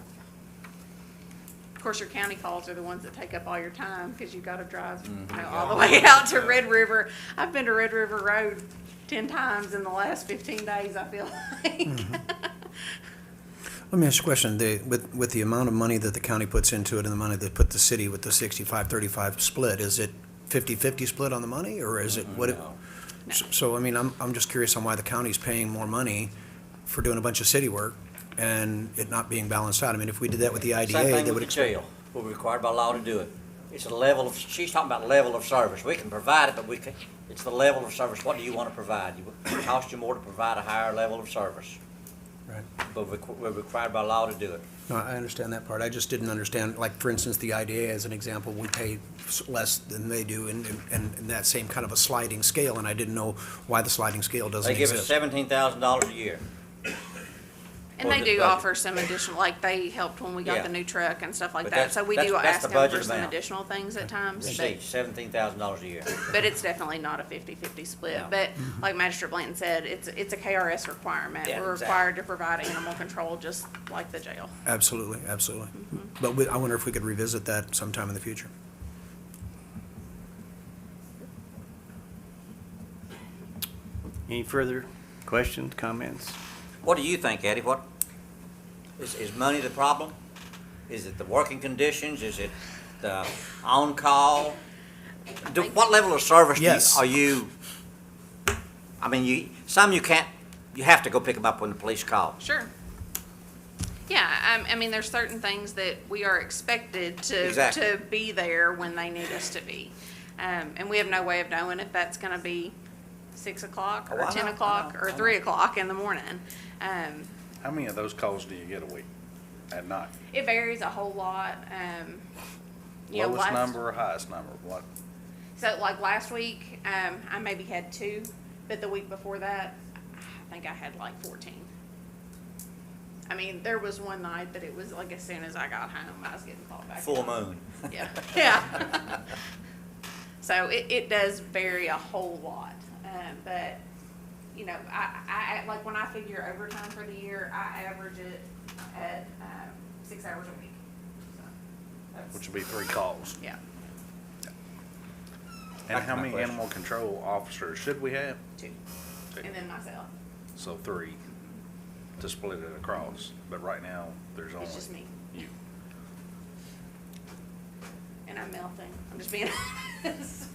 Of course, your county calls are the ones that take up all your time because you got to drive you know, all the way out to Red River. I've been to Red River Road 10 times in the last 15 days, I feel like. Let me ask you a question. With the amount of money that the county puts into it and the money they put the city with the 65-35 split, is it 50-50 split on the money, or is it what? No. So, I mean, I'm just curious on why the county's paying more money for doing a bunch of city work and it not being balanced out. I mean, if we did that with the IDA, Same they thing would. with the jail. We're required by law to do it. It's a level of, she's talking about level of service. We can provide it, but it's the level of service. What do you want to provide? It costs you more to provide a higher level of service. Right. But we're required by law to do it. No, I understand that part. I just didn't understand, like, for instance, the IDA as an example, we pay less than they do and that same kind of a sliding scale, and I didn't know why the sliding scale doesn't They give exist. us $17,000 a year. And For they the do budget. offer some additional, like they helped when we got Yeah. the new truck and stuff like But that. that's- So we that's- do that's ask the them for budget some amount. additional things at times. You but- see, $17,000 a year. But it's definitely not a 50-50 split. No. But like Magistrate Blanton said, it's a KRS requirement. Yeah, We're exactly. required to provide animal control just like the jail. Absolutely, absolutely. Mm-hmm. But I wonder if we could revisit that sometime in the future. Any further questions, comments? What do you think, Eddie? What, is money the problem? Is it the working conditions? Is it the on-call? What level of service Yes. are you, I mean, some you can't, you have to go pick them up when the police call. Sure. Yeah, I mean, there's certain things that we are expected Exactly. to be there when they need us to be. And we have no way of knowing if that's gonna be 6 o'clock Oh, or I 10 know, o'clock I or know. 3 o'clock in the morning. How many of those calls do you get a week at night? It varies a whole lot. You know, Lowest last- number or highest number? What? So like last week, I maybe had 2, but the week before that, I think I had like 14. I mean, there was one night that it was like as soon as I got home, I was getting called back. Full in. moon. Yeah, yeah. So it does vary a whole lot, but, you know, I like when I figure overtime for the year, I average it at 6 hours a week. So that's- Which would be 3 calls. Yeah, And Back to how my many question. animal control officers should we have? 2, and then myself. So 3 to split it across. But right now, there's only It's just me. you. And I'm melting. I'm just being honest.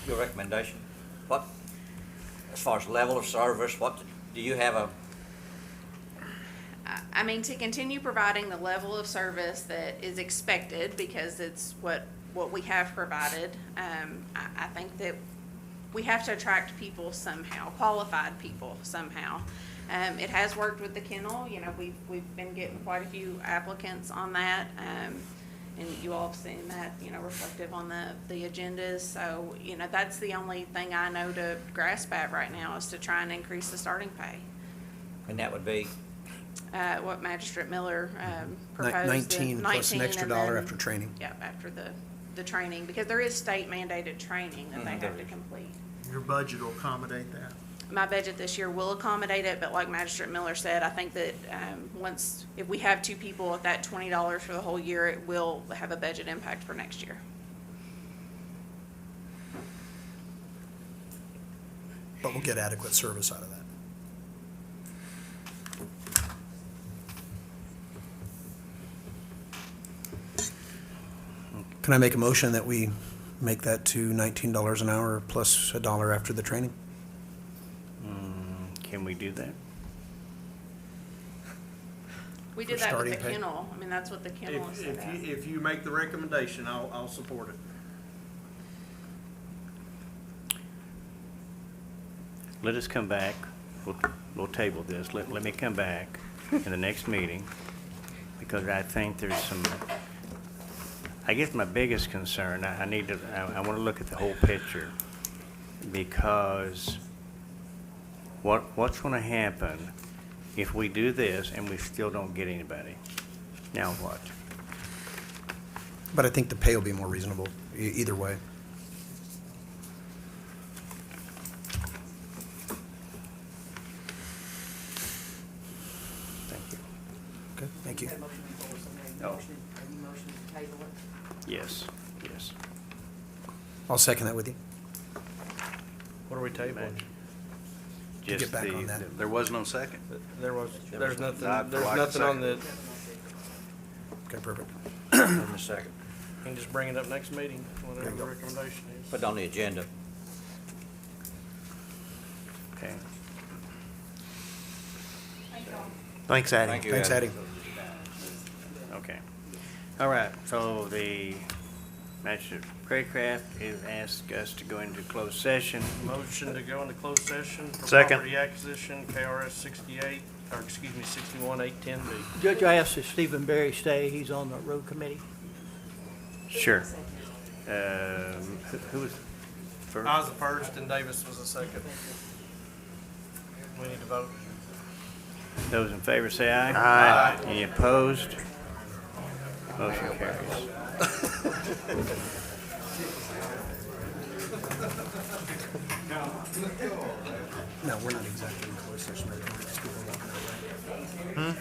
Your recommendation? What, as far as level of service, what, do you have a, I mean, to continue providing the level of service that is expected, because it's what we have provided, I think that we have to attract people somehow, qualified people somehow. It has worked with the kennel, you know, we've been getting quite a few applicants on that, and you all have seen that, you know, reflective on the agendas. So, you know, that's the only thing I know to grasp at right now is to try and increase the starting pay. and that would be, What Magistrate Miller proposed. 19 plus an 19, extra and dollar then- after training. Yeah, after the training, because there is state mandated training that they Mhm, have there to is. complete. Your budget will accommodate that. My budget this year will accommodate it, but like Magistrate Miller said, I think that if we have 2 people at that $20 for the whole year, it will have a budget impact for next year. but we'll get adequate service out of that. Can I make a motion that we make that to $19 an hour plus $1 after the training? Can we do that? We did For that with starting the pay? kennel. I mean, that's what the kennel is set at. If you make the recommendation, I'll support it. Let us come back, we'll table this, let me come back in the next meeting, because I think there's some, I guess my biggest concern, I want to look at the whole picture, because what's going to happen if we do this and we still don't get anybody? Now what? But I think the pay will be more reasonable either way. Thank you. Okay, thank you. Got a motion before, so maybe No. motion, are you motion to table it? Yes, yes. I'll second that with you. What are we tabling? To get back on that. There was no second. There's nothing, I'd there's like a nothing on second. the, Okay, perfect. Give me a second. you can just bring it up next meeting, whatever the recommendation is. Put it on the agenda. Okay. Thanks, Addie. Thank you, Thanks, Addie. Addie. Okay. All right, so the Magistrate Craycraft is asked us to go into closed session. Motion to go into closed session for Second. property acquisition, KRS 68, or excuse me, 61-810B. Judge, I asked if Stephen Berry stay. He's on the road committee. Sure. Who was first? I was the first and Davis was the second. We need to vote. Those in favor say aye. Aye. Any opposed? Motion carries. No, we're not exactly in closed session right now. Just people walking out, right?